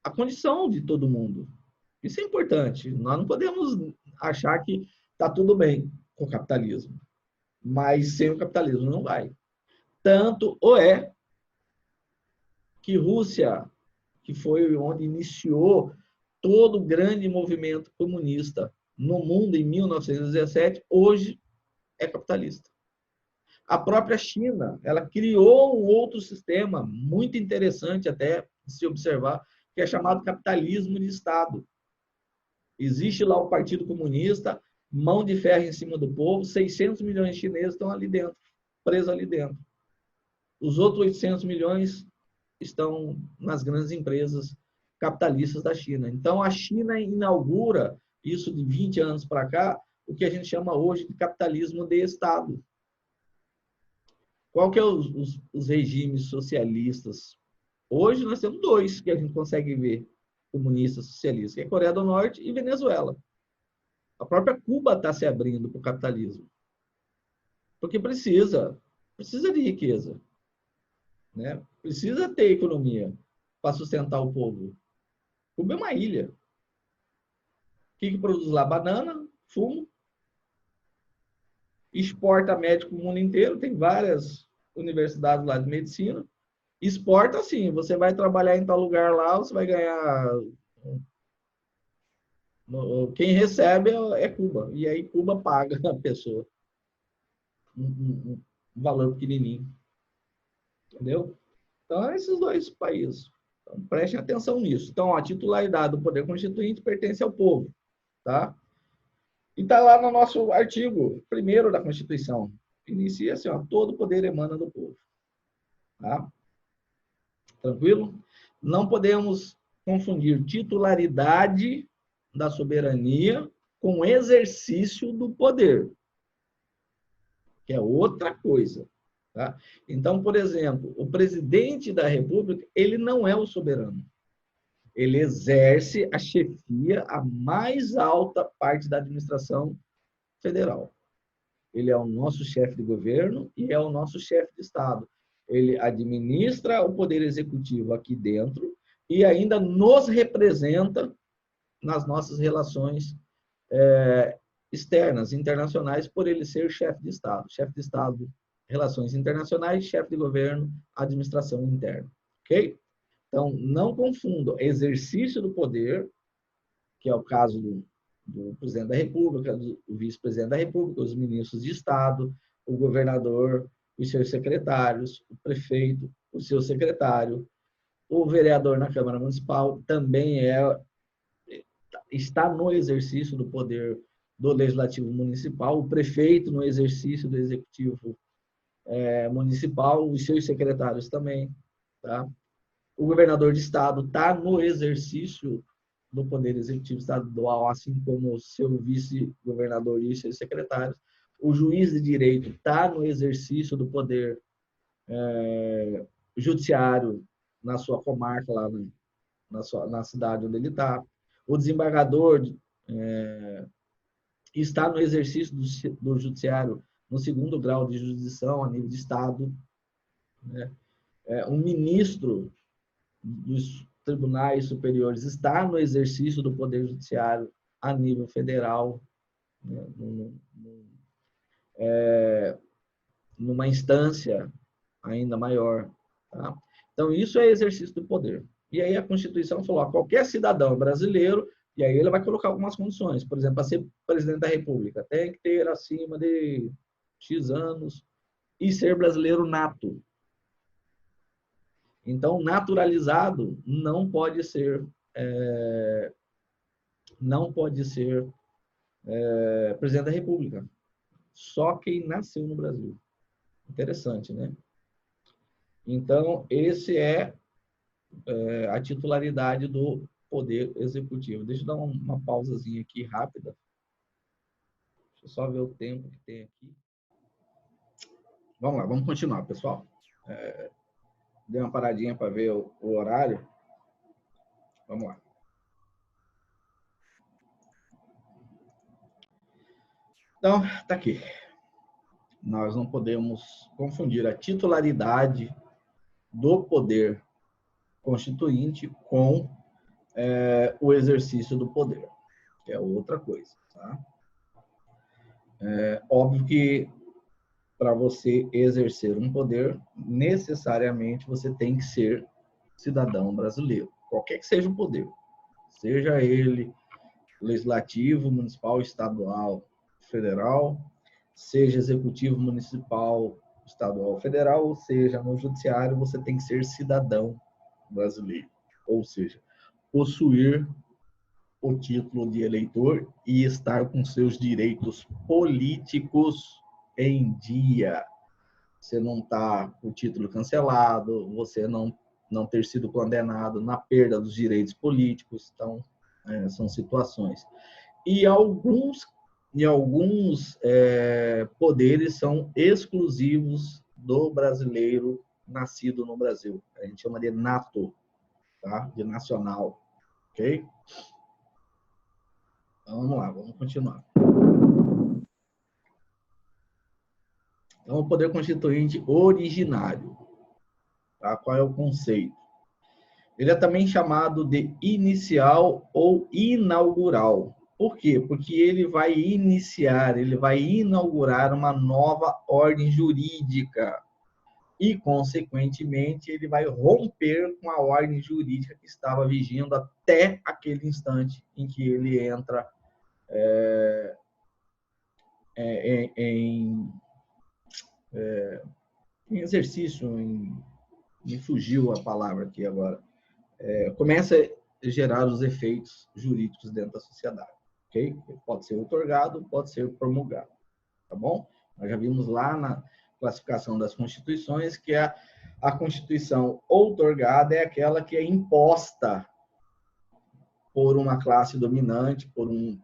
a condição de todo mundo. Isso é importante. Nós não podemos achar que está tudo bem com o capitalismo, mas sem o capitalismo não vai. Tanto é que Rússia, que foi onde iniciou todo o grande movimento comunista no mundo em 1917, hoje é capitalista. A própria China, ela criou um outro sistema muito interessante até de se observar, que é chamado capitalismo de Estado. Existe lá o Partido Comunista, mão de ferro em cima do povo, 600 milhões de chineses estão ali dentro, presos ali dentro. Os outros 800 milhões estão nas grandes empresas capitalistas da China. Então, a China inaugura, isso de 20 anos para cá, o que a gente chama hoje de capitalismo de Estado. Qual que é os regimes socialistas? Hoje nós temos dois que a gente consegue ver comunistas socialistas, que é Coreia do Norte e Venezuela. A própria Cuba está se abrindo para o capitalismo. Porque precisa de riqueza. Né? Precisa ter economia para sustentar o povo. Cuba é uma ilha. O que produz lá? Banana, fumo, exporta médico para o mundo inteiro, tem várias universidades lá de medicina. Exporta, sim, você vai trabalhar em tal lugar lá, você vai ganhar. Quem recebe é Cuba. E aí Cuba paga a pessoa. Um valor pequenininho. Entendeu? Então, esses dois países. Então, prestem atenção nisso. Então, a titularidade do poder constituinte pertence ao povo. Tá? E está lá no nosso artigo 1º da Constituição. Inicia assim, ó, todo poder emana do povo. Tá? Tranquilo? Não podemos confundir titularidade da soberania com exercício do poder, que é outra coisa. Tá? Então, por exemplo, o presidente da República, ele não é o soberano. Ele exerce a chefia, a mais alta parte da administração federal. Ele é o nosso chefe de governo e é o nosso chefe de Estado. Ele administra o poder executivo aqui dentro e ainda nos representa nas nossas relações externas, internacionais, por ele ser chefe de Estado. Chefe de Estado, relações internacionais, chefe de governo, administração interna. Ok? Então, não confundam exercício do poder, que é o caso do presidente da República, do vice-presidente da República, os ministros de Estado, o governador, os seus secretários, o prefeito, o seu secretário, o vereador na Câmara Municipal também está no exercício do poder do Legislativo Municipal, o prefeito no exercício do Executivo Municipal, os seus secretários também. Tá? O governador de Estado está no exercício do Poder Executivo Estadual, assim como o seu vice-governador e seus secretários. O juiz de direito está no exercício do poder judiciário na sua comarca, lá na cidade onde ele está. O desembargador está no exercício do judiciário no 2º grau de jurisdição a nível de Estado. Né? Um ministro dos tribunais superiores está no exercício do poder judiciário a nível federal, né? Numa instância ainda maior. Tá? Então, isso é exercício do poder. E aí a Constituição falou, qualquer cidadão brasileiro, e aí ele vai colocar algumas condições. Por exemplo, para ser presidente da República, tem que ter acima de X anos e ser brasileiro nato. Então, naturalizado não pode ser presidente da República. Só quem nasceu no Brasil. Interessante, né? Então, esse é a titularidade do Poder Executivo. Deixa eu dar uma pausazinha aqui rápida. Deixa eu só ver o tempo que tem aqui. Vamos lá, vamos continuar, pessoal. Dei uma paradinha para ver o horário. Vamos lá. Então, tá aqui. Nós não podemos confundir a titularidade do poder constituinte com o exercício do poder, que é outra coisa. Tá? Óbvio que para você exercer um poder, necessariamente você tem que ser cidadão brasileiro, qualquer que seja o poder, seja ele legislativo, municipal, estadual, federal, seja executivo, municipal, estadual, federal, ou seja, no judiciário, você tem que ser cidadão brasileiro, ou seja, possuir o título de eleitor e estar com seus direitos políticos em dia. Você não está com o título cancelado, você não ter sido condenado na perda dos direitos políticos. Então, são situações. E alguns poderes são exclusivos do brasileiro nascido no Brasil. A gente chama de nato, tá? De nacional. Ok? Então, vamos lá, vamos continuar. Então, o poder constituinte originário. Tá? Qual é o conceito? Ele é também chamado de inicial ou inaugural. Por quê? Porque ele vai iniciar, ele vai inaugurar uma nova ordem jurídica e, consequentemente, ele vai romper com a ordem jurídica que estava vigindo até aquele instante em que ele entra em exercício, me fugiu a palavra aqui agora, começa a gerar os efeitos jurídicos dentro da sociedade. Okay? Pode ser outorgado, pode ser promulgado. Tá bom? Nós já vimos lá na classificação das constituições que a Constituição outorgada é aquela que é imposta por uma classe dominante, por um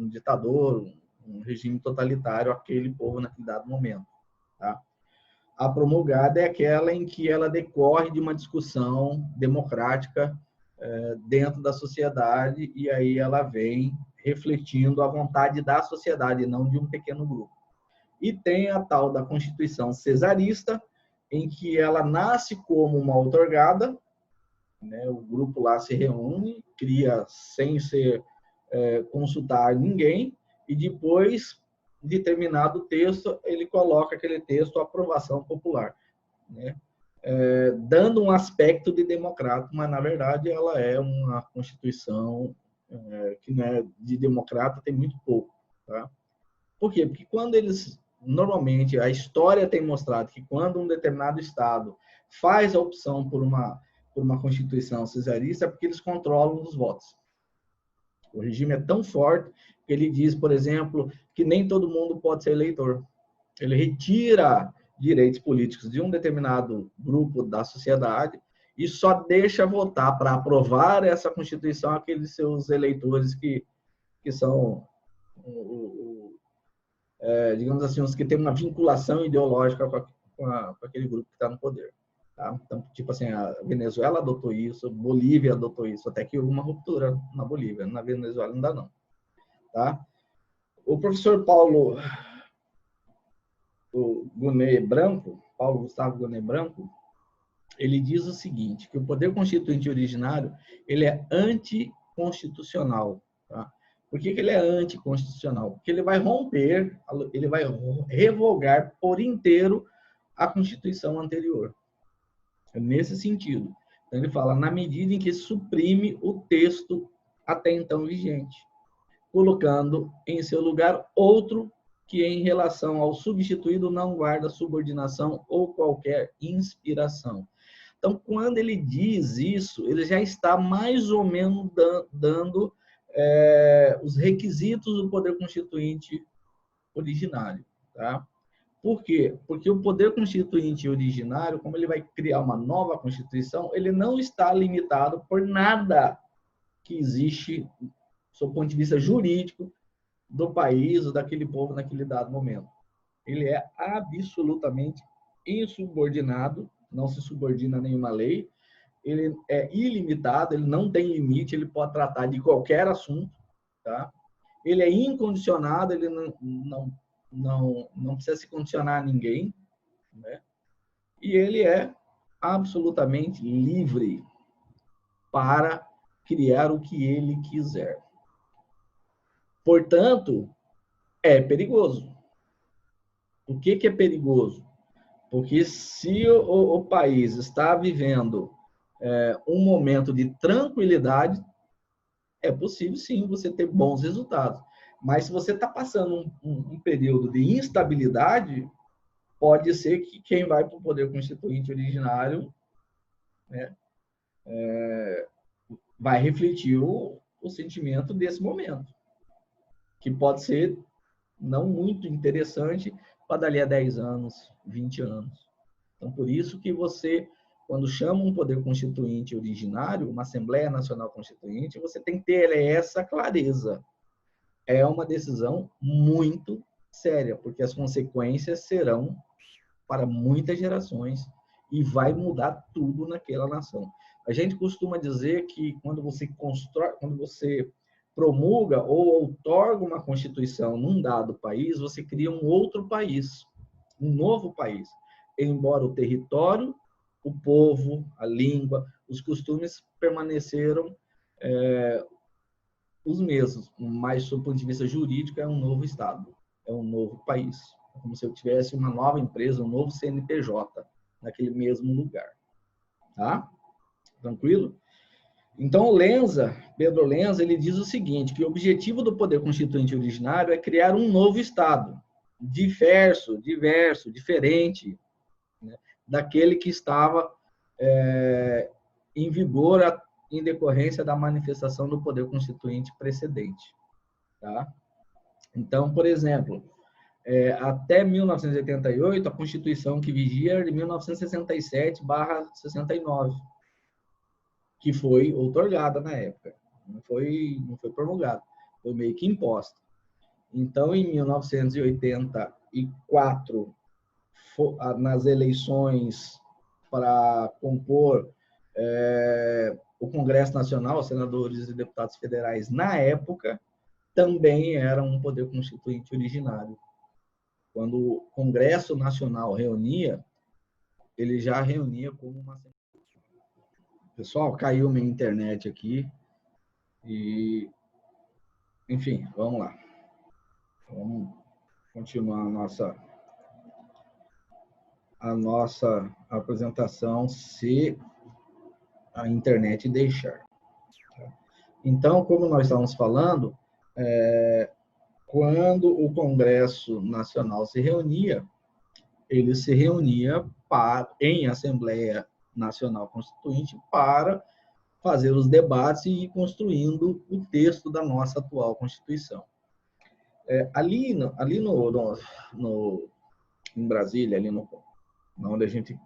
ditador, um regime totalitário àquele povo naquele dado momento. Tá? A promulgada é aquela em que ela decorre de uma discussão democrática dentro da sociedade e aí ela vem refletindo a vontade da sociedade, não de um pequeno grupo. E tem a tal da Constituição Cesarista, em que ela nasce como uma outorgada, né? O grupo lá se reúne, cria sem consultar ninguém, e depois de terminado o texto, ele coloca aquele texto à aprovação popular, né? Dando um aspecto de democrata, mas na verdade ela é uma Constituição que não é de democrata, tem muito pouco. Tá? Por quê? Porque quando eles, normalmente, a história tem mostrado que quando um determinado Estado faz a opção por uma Constituição cesarista, é porque eles controlam os votos. O regime é tão forte que ele diz, por exemplo, que nem todo mundo pode ser eleitor. Ele retira direitos políticos de um determinado grupo da sociedade e só deixa votar para aprovar essa Constituição aqueles seus eleitores que são, digamos assim, os que têm uma vinculação ideológica com aquele grupo que está no poder. Tá? Então, tipo assim, a Venezuela adotou isso, Bolívia adotou isso, até que houve uma ruptura na Bolívia. Na Venezuela não dá, não. Tá? O professor Paulo Gustavo Gonet Branco, ele diz o seguinte, que o poder constituinte originário, ele é anticonstitucional. Tá? Por que ele é anticonstitucional? Porque ele vai romper, ele vai revogar por inteiro a Constituição anterior. É nesse sentido. Então, ele fala, na medida em que suprime o texto até então vigente, colocando em seu lugar outro que em relação ao substituído não guarda subordinação ou qualquer inspiração. Então, quando ele diz isso, ele já está mais ou menos dando os requisitos do poder constituinte originário. Tá? Por quê? Porque o poder constituinte originário, como ele vai criar uma nova Constituição, ele não está limitado por nada que existe, do ponto de vista jurídico, do país ou daquele povo naquele dado momento. Ele é absolutamente insubordinado, não se subordina a nenhuma lei, ele é ilimitado, ele não tem limite, ele pode tratar de qualquer assunto, tá? Ele é incondicionado, ele não precisa se condicionar a ninguém, né? E ele é absolutamente livre para criar o que ele quiser. Portanto, é perigoso. O que é perigoso? Porque se o país está vivendo um momento de tranquilidade, é possível sim você ter bons resultados. Mas se você está passando um período de instabilidade, pode ser que quem vai para o poder constituinte originário, né, vai refletir o sentimento desse momento, que pode ser não muito interessante para dali a 10 anos, 20 anos. Então, por isso que você, quando chama um poder constituinte originário, uma Assembleia Nacional Constituinte, você tem que ter essa clareza. É uma decisão muito séria, porque as consequências serão para muitas gerações e vai mudar tudo naquela nação. A gente costuma dizer que quando você constrói, quando você promulga ou outorga uma constituição num dado país, você cria um outro país, um novo país. Embora o território, o povo, a língua, os costumes permaneceram os mesmos, mas, do ponto de vista jurídico, é um novo Estado, é um novo país. É como se eu tivesse uma nova empresa, um novo CNPJ, naquele mesmo lugar. Tá? Tranquilo? Então, Pedro Lenza, ele diz o seguinte, que o objetivo do poder constituinte originário é criar um novo Estado, diverso, diferente, né, daquele que estava em vigor em decorrência da manifestação do poder constituinte precedente. Tá? Então, por exemplo, até 1988, a Constituição que vigia era de 1967/69, que foi outorgada na época. Não foi promulgada, foi meio que imposta. Então, em 1984, nas eleições para compor o Congresso Nacional, os senadores e deputados federais, na época, também era um poder constituinte originário. Quando o Congresso Nacional reunia, ele já reunia como uma... Pessoal, caiu minha internet aqui e... Enfim, vamos lá. Vamos continuar a nossa apresentação, se a internet deixar. Então, como nós estávamos falando, quando o Congresso Nacional se reunia, ele se reunia em Assembleia Nacional Constituinte para fazer os debates e ir construindo o texto da nossa atual Constituição. Ali em Brasília, onde a gente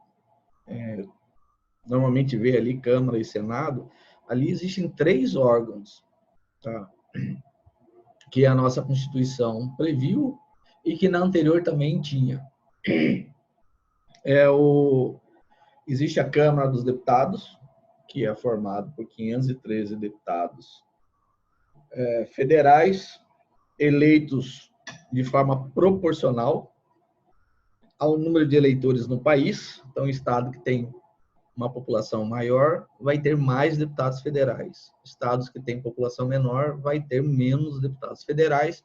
normalmente vê ali Câmara e Senado, ali existem 3 órgãos, tá? Que a nossa Constituição previu e que na anterior também tinha. Existe a Câmara dos Deputados, que é formada por 513 deputados federais, eleitos de forma proporcional ao número de eleitores no país. Então, o estado que tem uma população maior vai ter mais deputados federais. Estados que têm população menor vai ter menos deputados federais,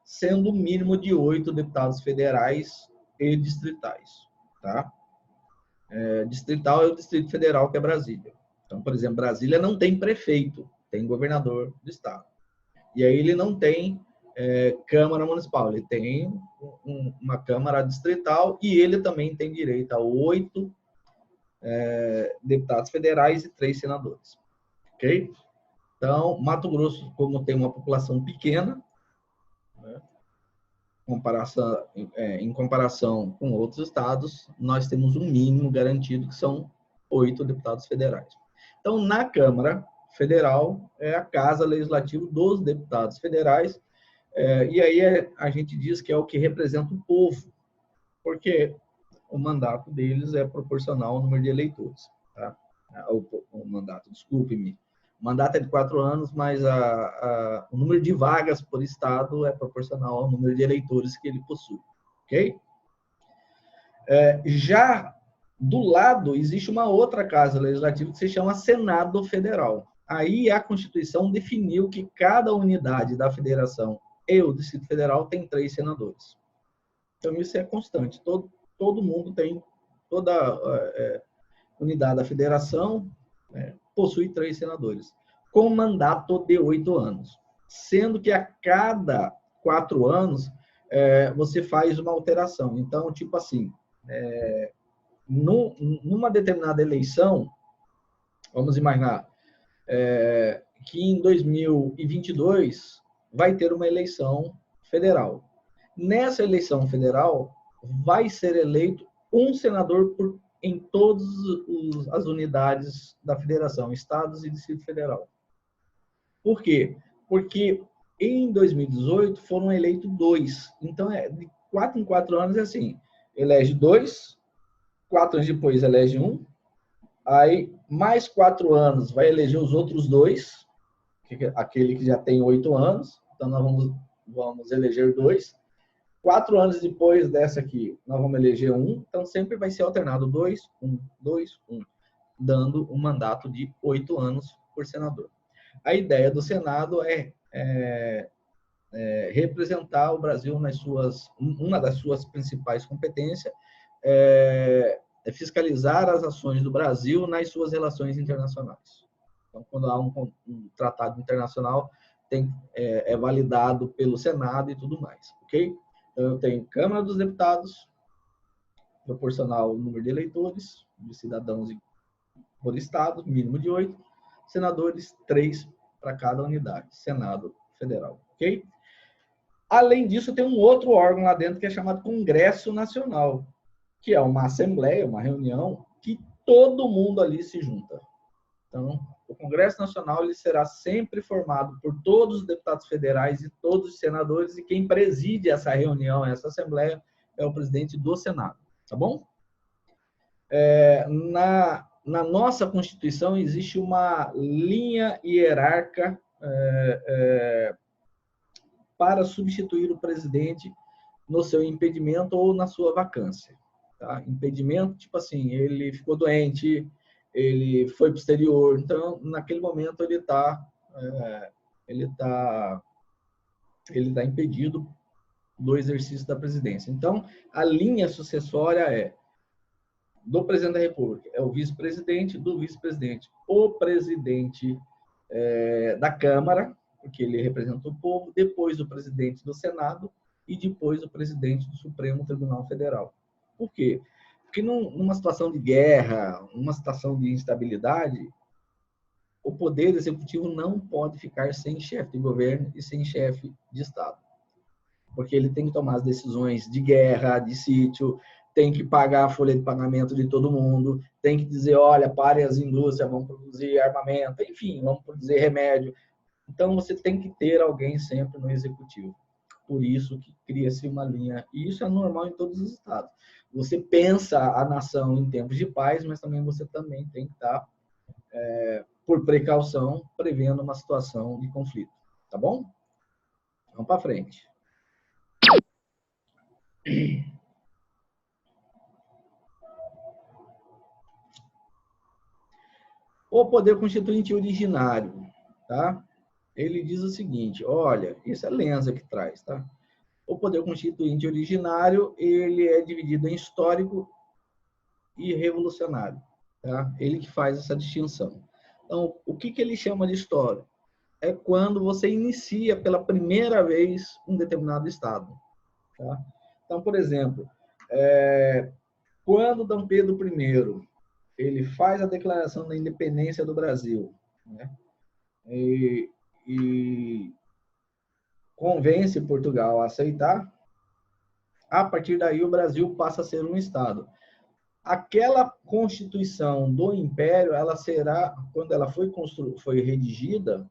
sendo o mínimo de 8 deputados federais e distritais. Tá? Distrital é o Distrito Federal, que é Brasília. Então, por exemplo, Brasília não tem prefeito, tem governador do estado. E aí ele não tem Câmara Municipal, ele tem uma Câmara Distrital e ele também tem direito a 8 deputados federais e 3 senadores. Ok? Então, Mato Grosso, como tem uma população pequena, né, em comparação com outros estados, nós temos um mínimo garantido, que são 8 deputados federais. Então, na Câmara Federal, é a casa legislativa dos deputados federais, e aí a gente diz que é o que representa o povo, porque o mandato deles é proporcional ao número de eleitores. Tá? O mandato, desculpe-me, o mandato é de 4 anos, mas o número de vagas por estado é proporcional ao número de eleitores que ele possui. Ok? Já do lado, existe uma outra casa legislativa que se chama Senado Federal. Aí a Constituição definiu que cada unidade da federação e o Distrito Federal tem 3 senadores. Então, isso é constante. Todo mundo tem, toda unidade da federação possui 3 senadores, com mandato de 8 anos. Sendo que a cada 4 anos, você faz uma alteração. Então, tipo assim, numa determinada eleição, vamos imaginar que em 2022 vai ter uma eleição federal. Nessa eleição federal, vai ser eleito um senador em todas as unidades da federação, estados e Distrito Federal. Por quê? Porque em 2018 foram eleitos 2. Então, de 4 em 4 anos é assim, elege 2, 4 anos depois elege 1, aí mais 4 anos vai eleger os outros 2, aquele que já tem 8 anos, então nós vamos eleger 2. 4 anos depois dessa aqui, nós vamos eleger 1, então sempre vai ser alternado 2, 1, 2, 1, dando um mandato de 8 anos por senador. A ideia do Senado é representar o Brasil nas uma das suas principais competências, é fiscalizar as ações do Brasil nas suas relações internacionais. Então, quando há um tratado internacional, é validado pelo Senado e tudo mais, ok? Então, eu tenho Câmara dos Deputados, proporcional ao número de eleitores, de cidadãos por estado, mínimo de 8, senadores, 3 para cada unidade, Senado Federal, ok? Além disso, tem um outro órgão lá dentro que é chamado Congresso Nacional, que é uma assembleia, uma reunião, que todo mundo ali se junta. Então, o Congresso Nacional ele será sempre formado por todos os deputados federais e todos os senadores, e quem preside essa reunião, essa assembleia, é o presidente do Senado, tá bom? Na nossa Constituição existe uma linha hierárquica para substituir o presidente no seu impedimento ou na sua vacância. Tá? Impedimento, tipo assim, ele ficou doente, ele foi para o exterior, então, naquele momento, ele tá impedido do exercício da presidência. Então, a linha sucessória é do presidente da República, é o vice-presidente, do vice-presidente, o presidente da Câmara, porque ele representa o povo, depois o presidente do Senado e depois o presidente do Supremo Tribunal Federal. Por quê? Porque numa situação de guerra, numa situação de instabilidade, o poder executivo não pode ficar sem chefe de governo e sem chefe de Estado. Porque ele tem que tomar as decisões de guerra, de sítio, tem que pagar a folha de pagamento de todo mundo, tem que dizer, olha, pare as indústrias, vão produzir armamento, enfim, vão produzir remédio. Então, você tem que ter alguém sempre no executivo. Por isso que cria-se uma linha. E isso é normal em todos os estados. Você pensa a nação em tempos de paz, mas também você também tem que estar, por precaução, prevendo uma situação de conflito. Tá bom? Vamos para frente. O poder constituinte originário, tá? Ele diz o seguinte, olha, isso é Lenza que traz, tá? O poder constituinte originário, ele é dividido em histórico e revolucionário, tá? Ele que faz essa distinção. Então, o que ele chama de histórico? É quando você inicia pela primeira vez um determinado estado, tá? Então, por exemplo, quando Dom Pedro I ele faz a declaração da independência do Brasil, né? E convence Portugal a aceitar, A partir daí, o Brasil passa a ser um Estado. Aquela Constituição do Império, ela será, quando ela foi redigida,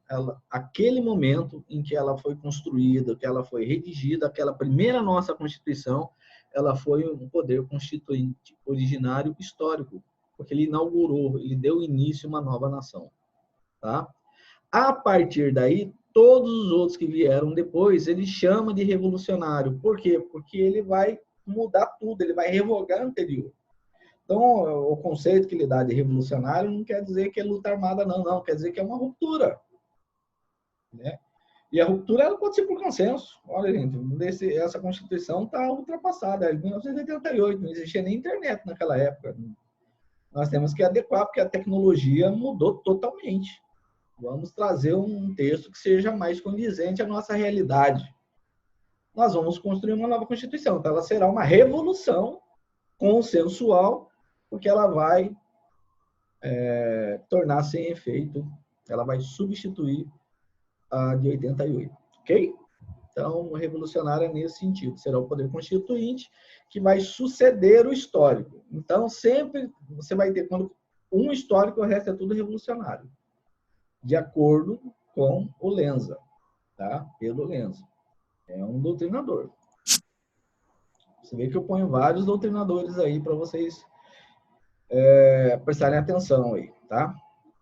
aquele momento em que ela foi construída, que ela foi redigida, aquela primeira nossa Constituição, ela foi um poder constituinte originário histórico, porque ele inaugurou, ele deu início a uma nova nação. Tá? A partir daí, todos os outros que vieram depois, ele chama de revolucionário. Por quê? Porque ele vai mudar tudo, ele vai revogar o anterior. Então, o conceito que ele dá de revolucionário não quer dizer que é luta armada, não. Quer dizer que é uma ruptura. Né? E a ruptura ela pode ser por consenso. Olha, gente, essa Constituição está ultrapassada. É de 1988, não existia nem internet naquela época. Nós temos que adequar, porque a tecnologia mudou totalmente. Vamos trazer um texto que seja mais condizente à nossa realidade. Nós vamos construir uma nova Constituição. Então, ela será uma revolução consensual, porque ela vai tornar sem efeito, ela vai substituir a de 88, ok? Então, revolucionária nesse sentido. Será o poder constituinte que vai suceder o histórico. Então, sempre você vai ter, quando um histórico, o resto é tudo revolucionário. De acordo com o Lenza, tá? Pelo Lenza. É um doutrinador. Você vê que eu ponho vários doutrinadores aí para vocês prestarem atenção aí, tá?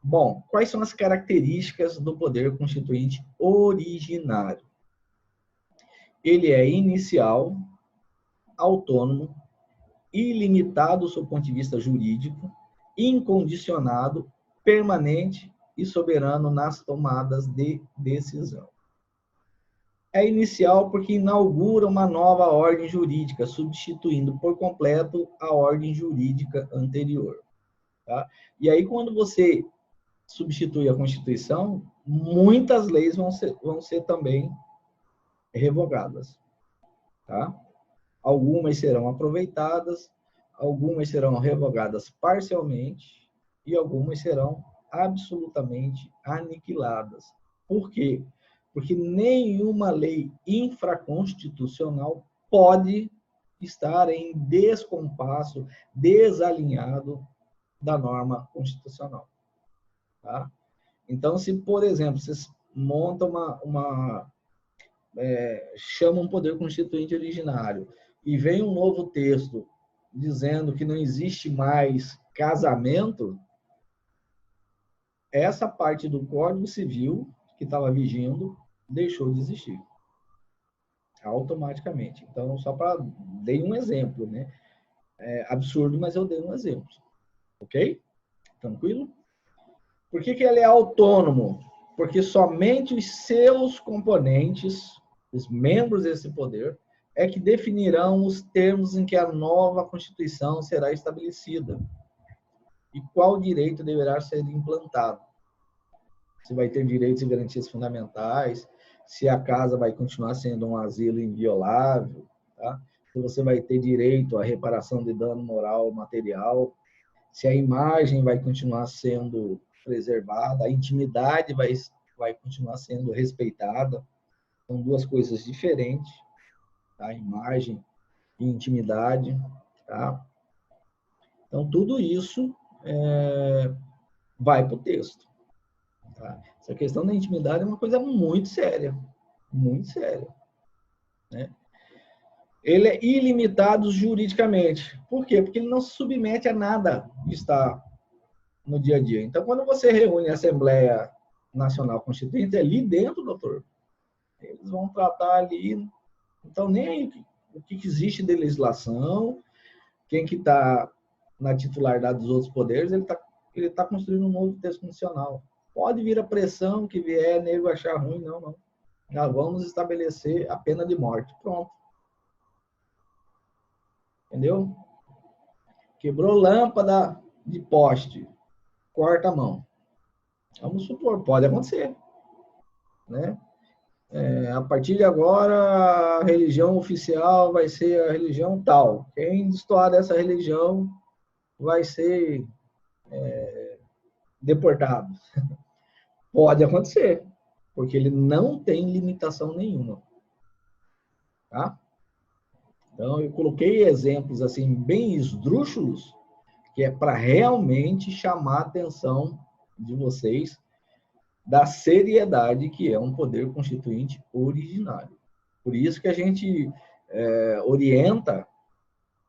Bom, quais são as características do poder constituinte originário? Ele é inicial, autônomo, ilimitado do seu ponto de vista jurídico, incondicionado, permanente e soberano nas tomadas de decisão. É inicial porque inaugura uma nova ordem jurídica, substituindo por completo a ordem jurídica anterior. Tá? E aí, quando você substitui a Constituição, muitas leis vão ser também revogadas. Tá? Algumas serão aproveitadas, algumas serão revogadas parcialmente e algumas serão absolutamente aniquiladas. Por quê? Porque nenhuma lei infraconstitucional pode estar em descompasso, desalinhado da norma constitucional. Tá? Então, se, por exemplo, vocês montam chama um poder constituinte originário e vem um novo texto dizendo que não existe mais casamento, essa parte do Código Civil que estava vigindo deixou de existir automaticamente. Então, só para dei um exemplo, né? É absurdo, mas eu dei um exemplo. Ok? Tranquilo? Por que ele é autônomo? Porque somente os seus componentes, os membros desse poder, é que definirão os termos em que a nova Constituição será estabelecida e qual direito deverá ser implantado. Se vai ter direitos e garantias fundamentais, se a casa vai continuar sendo um asilo inviolável, tá? Se você vai ter direito à reparação de dano moral ou material, se a imagem vai continuar sendo preservada, a intimidade vai continuar sendo respeitada. São duas coisas diferentes, tá? Imagem e intimidade, tá? Então, tudo isso vai para o texto. Tá? Essa questão da intimidade é uma coisa muito séria, né? Ele é ilimitado juridicamente. Por quê? Porque ele não se submete a nada que está no dia a dia. Então, quando você reúne a Assembleia Nacional Constituinte, é ali dentro, doutor, eles vão tratar ali, então nem o que existe de legislação, quem que está na titularidade dos outros poderes, ele tá construindo um novo texto constitucional. Pode vir a pressão que vier, nego achar ruim, não. Nós vamos estabelecer a pena de morte. Pronto. Entendeu? Quebrou lâmpada de poste, corta a mão. Vamos supor, pode acontecer. Né? A partir de agora, a religião oficial vai ser a religião tal. Quem destoar dessa religião vai ser deportado. Pode acontecer, porque ele não tem limitação nenhuma. Tá? Então, eu coloquei exemplos assim bem esdrúxulos, que é para realmente chamar a atenção de vocês da seriedade que é um poder constituinte originário. Por isso que a gente orienta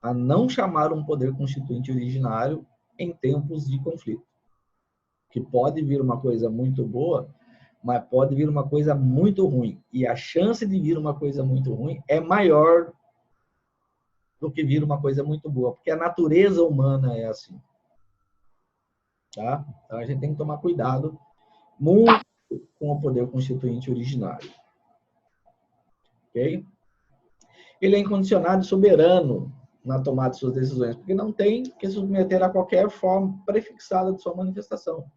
a não chamar um poder constituinte originário em tempos de conflito. Que pode vir uma coisa muito boa, mas pode vir uma coisa muito ruim. E a chance de vir uma coisa muito ruim é maior do que vir uma coisa muito boa, porque a natureza humana é assim. Tá? Então a gente tem que tomar cuidado muito com o poder constituinte originário. Ok? Ele é incondicionado e soberano na tomada de suas decisões, porque não tem que submeter a qualquer forma prefixada de sua manifestação.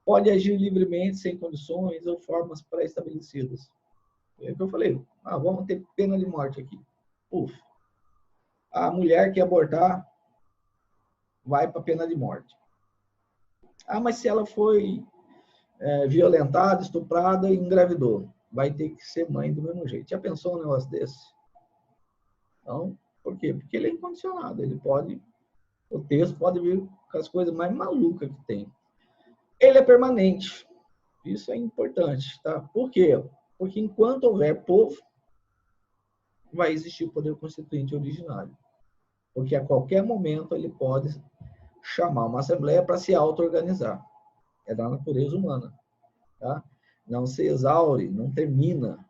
Pode agir livremente, sem condições ou formas pré-estabelecidas. É o que eu falei. Vamos ter pena de morte aqui. Uf. A mulher que abortar vai para pena de morte. Mas se ela foi violentada, estuprada e engravidou, vai ter que ser mãe do mesmo jeito. Já pensou um negócio desse? Então, por quê? Porque ele é incondicionado. Ele pode, o texto pode vir com as coisas mais malucas que tem. Ele é permanente. Isso é importante, tá? Por quê? Porque enquanto houver povo, vai existir o poder constituinte originário. Porque a qualquer momento ele pode chamar uma assembleia para se auto-organizar. É da natureza humana. Tá? Não se exaure, não termina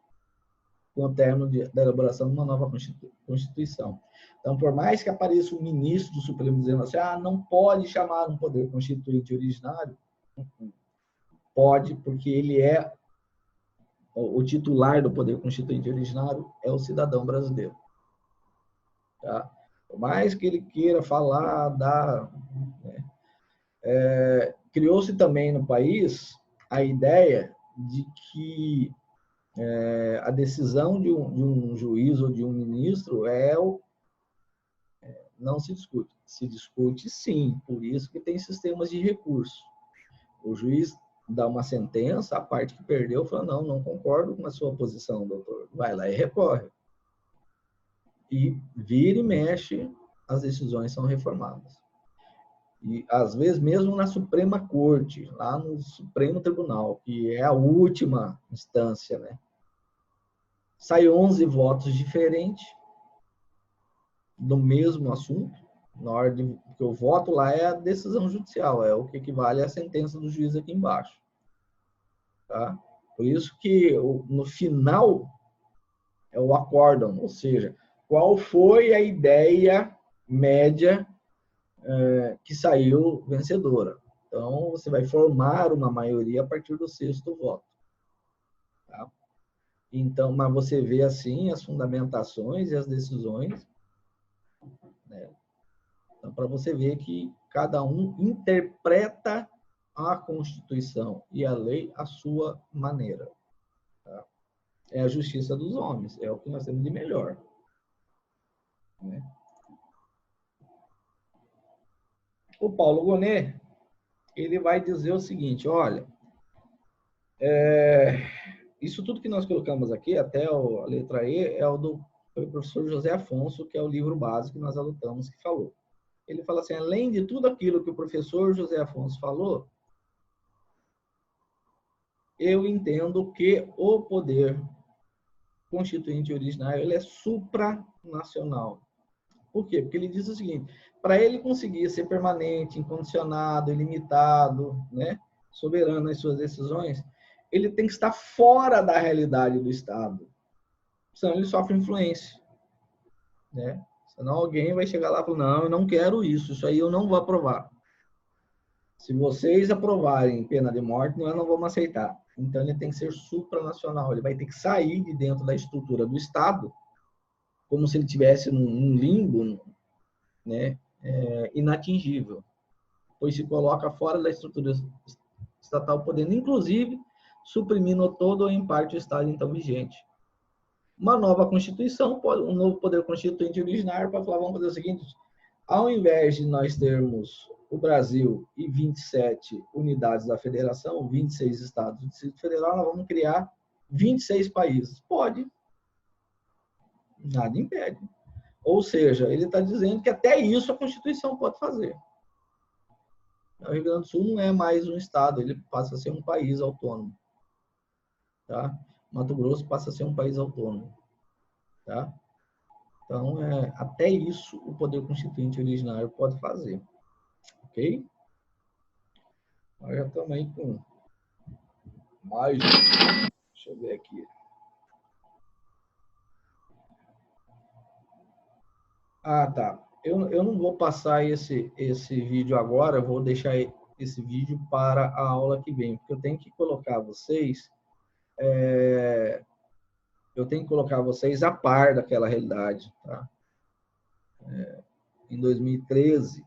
com o término da elaboração de uma nova Constituição. Então, por mais que apareça um ministro do Supremo dizendo assim, não pode chamar um poder constituinte originário, pode, porque ele é o titular do poder constituinte originário, é o cidadão brasileiro. Tá? Por mais que ele queira falar criou-se também no país a ideia de que a decisão de um juiz ou de um ministro não se discute. Se discute, sim. Por isso que tem sistemas de recurso. O juiz dá uma sentença, a parte que perdeu fala, não concordo com a sua posição, doutor. Vai lá e recorre. E vira e mexe, as decisões são reformadas. E, às vezes, mesmo na Suprema Corte, lá no Supremo Tribunal, que é a última instância, né? Sai 11 votos diferentes do mesmo assunto, na ordem, porque o voto lá é a decisão judicial, é o que equivale à sentença do juiz aqui embaixo. Tá? Por isso que, no final, é o acórdão, ou seja, qual foi a ideia média que saiu vencedora. Então, você vai formar uma maioria a partir do 6º voto. Tá? Então, mas você vê assim as fundamentações e as decisões, né? Então, para você ver que cada um interpreta a Constituição e a lei à sua maneira. Tá? É a justiça dos homens, é o que nós temos de melhor. Né? O Paulo Gonet, ele vai dizer o seguinte, olha, isso tudo que nós colocamos aqui, até a letra E, é o do professor José Afonso, que é o livro básico que nós adotamos, que falou. Ele fala assim, além de tudo aquilo que o professor José Afonso falou, eu entendo que o poder constituinte originário ele é supranacional. Por quê? Porque ele diz o seguinte, para ele conseguir ser permanente, incondicionado, ilimitado, né, soberano nas suas decisões, ele tem que estar fora da realidade do Estado. Senão ele sofre influência. Né? Senão alguém vai chegar lá e falar, não, eu não quero isso aí eu não vou aprovar. Se vocês aprovarem pena de morte, nós não vamos aceitar. Então ele tem que ser supranacional, ele vai ter que sair de dentro da estrutura do Estado, como se ele estivesse num limbo, né, inatingível, pois se coloca fora da estrutura estatal, podendo, inclusive, suprimir no todo ou em parte o Estado então vigente. Uma nova Constituição, um novo poder constituinte originário para falar, vamos fazer o seguinte, ao invés de nós termos o Brasil e 27 unidades da federação, 26 estados do Distrito Federal, nós vamos criar 26 países. Pode. Nada impede. Ou seja, ele está dizendo que até isso a Constituição pode fazer. O Rio Grande do Sul não é mais um estado, ele passa a ser um país autônomo. Tá? Mato Grosso passa a ser um país autônomo. Tá? Então, até isso o poder constituinte originário pode fazer. Ok? Nós já estamos aí com mais... Deixa eu ver aqui. Ah, tá. Eu não vou passar esse vídeo agora, eu vou deixar esse vídeo para a aula que vem, porque eu tenho que colocar vocês... eu tenho que colocar vocês a par daquela realidade. Tá? Em 2013,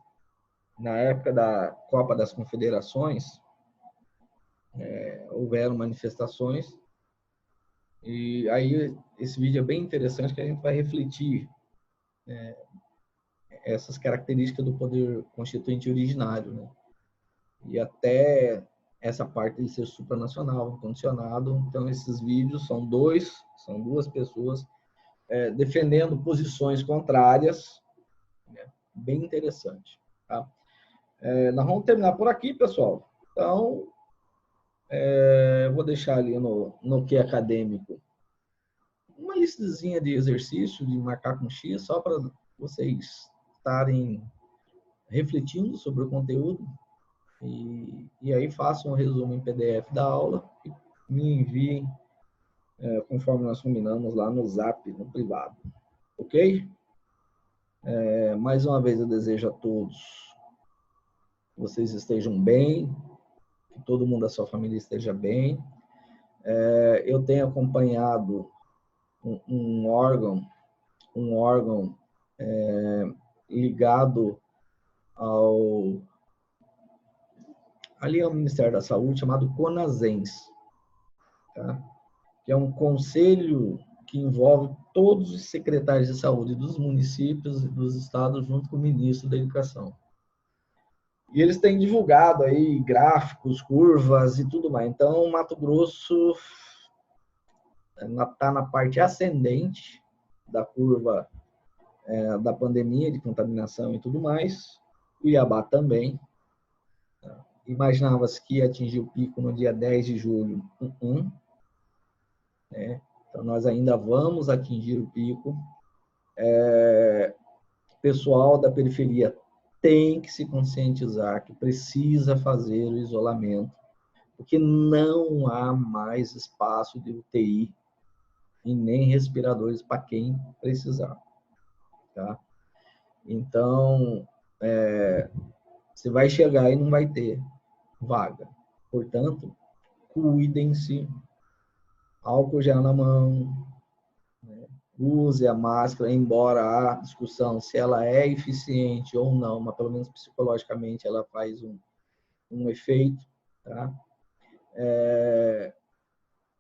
na época da Copa das Confederações, houveram manifestações, e aí esse vídeo é bem interessante, que a gente vai refletir essas características do poder constituinte originário, né? E até essa parte de ser supranacional, condicionado. Então, esses vídeos são duas pessoas defendendo posições contrárias, né? Bem interessante. Tá? Nós vamos terminar por aqui, pessoal. Então, eu vou deixar ali no que acadêmico uma listazinha de exercício, de marcar com X, só para vocês estarem refletindo sobre o conteúdo. E aí façam um resumo em PDF da aula e me enviem, conforme nós combinamos, lá no Zap, no privado. Ok? Mais uma vez eu desejo a todos que vocês estejam bem, que todo mundo da sua família esteja bem. Eu tenho acompanhado um órgão ligado ali ao Ministério da Saúde, chamado CONASENS, tá? Que é um conselho que envolve todos os secretários de saúde dos municípios e dos estados, junto com o ministro da Educação. E eles têm divulgado aí gráficos, curvas e tudo mais. Então, o Mato Grosso está na parte ascendente da curva da pandemia, de contaminação e tudo mais. Cuiabá também. Imaginava-se que ia atingir o pico no dia 10 de julho. Né? Então, nós ainda vamos atingir o pico. O pessoal da periferia tem que se conscientizar que precisa fazer o isolamento, porque não há mais espaço de UTI e nem respiradores para quem precisar. Tá? Então, você vai chegar e não vai ter vaga. Portanto, cuidem-se, álcool gel na mão, né? Use a máscara, embora a discussão se ela é eficiente ou não, mas pelo menos psicologicamente ela faz um efeito. Tá?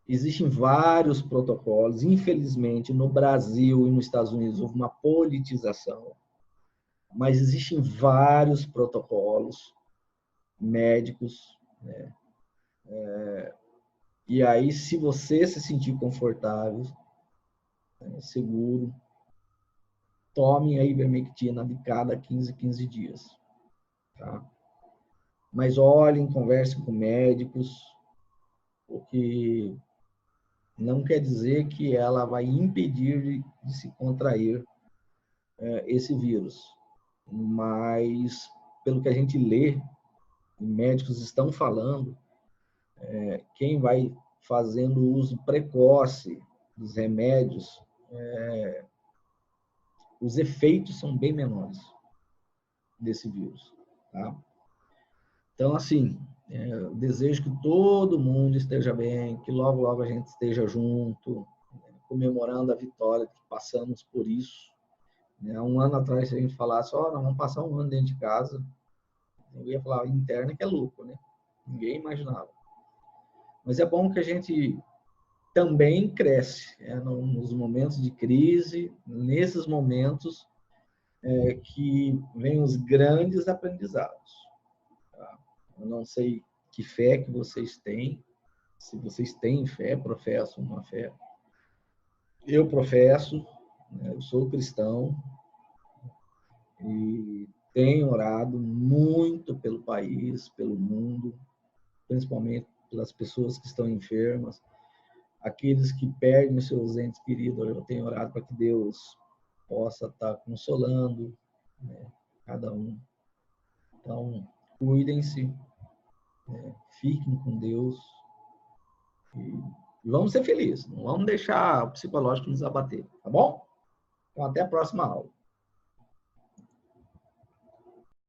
Existem vários protocolos. Infelizmente, no Brasil e nos Estados Unidos houve uma politização, mas existem vários protocolos médicos, né? E aí, se você se sentir confortável, seguro, tome a ivermectina de cada 15 dias. Tá? Mas olhem, conversem com médicos, porque não quer dizer que ela vai impedir de se contrair esse vírus. Mas, pelo que a gente lê, médicos estão falando, quem vai fazendo uso precoce dos remédios, os efeitos são bem menores desse vírus. Tá? Então, assim, eu desejo que todo mundo esteja bem, que logo, logo a gente esteja junto, comemorando a vitória, que passamos por isso. Um ano atrás, se a gente falasse, nós vamos passar um ano dentro de casa, eu ia falar interna, que é louco, né? Ninguém imaginava. Mas é bom que a gente também cresce nos momentos de crise, nesses momentos que vêm os grandes aprendizados. Tá? Eu não sei que fé que vocês têm, se vocês têm fé, professam uma fé. Eu professo, eu sou cristão, E tenho orado muito pelo país, pelo mundo, principalmente pelas pessoas que estão enfermas, aqueles que perdem os seus entes queridos. Eu tenho orado para que Deus possa estar consolando, né, cada um. Então, cuidem-se, né, fiquem com Deus e vamos ser felizes. Não vamos deixar o psicológico nos abater, tá bom? Então, até a próxima aula.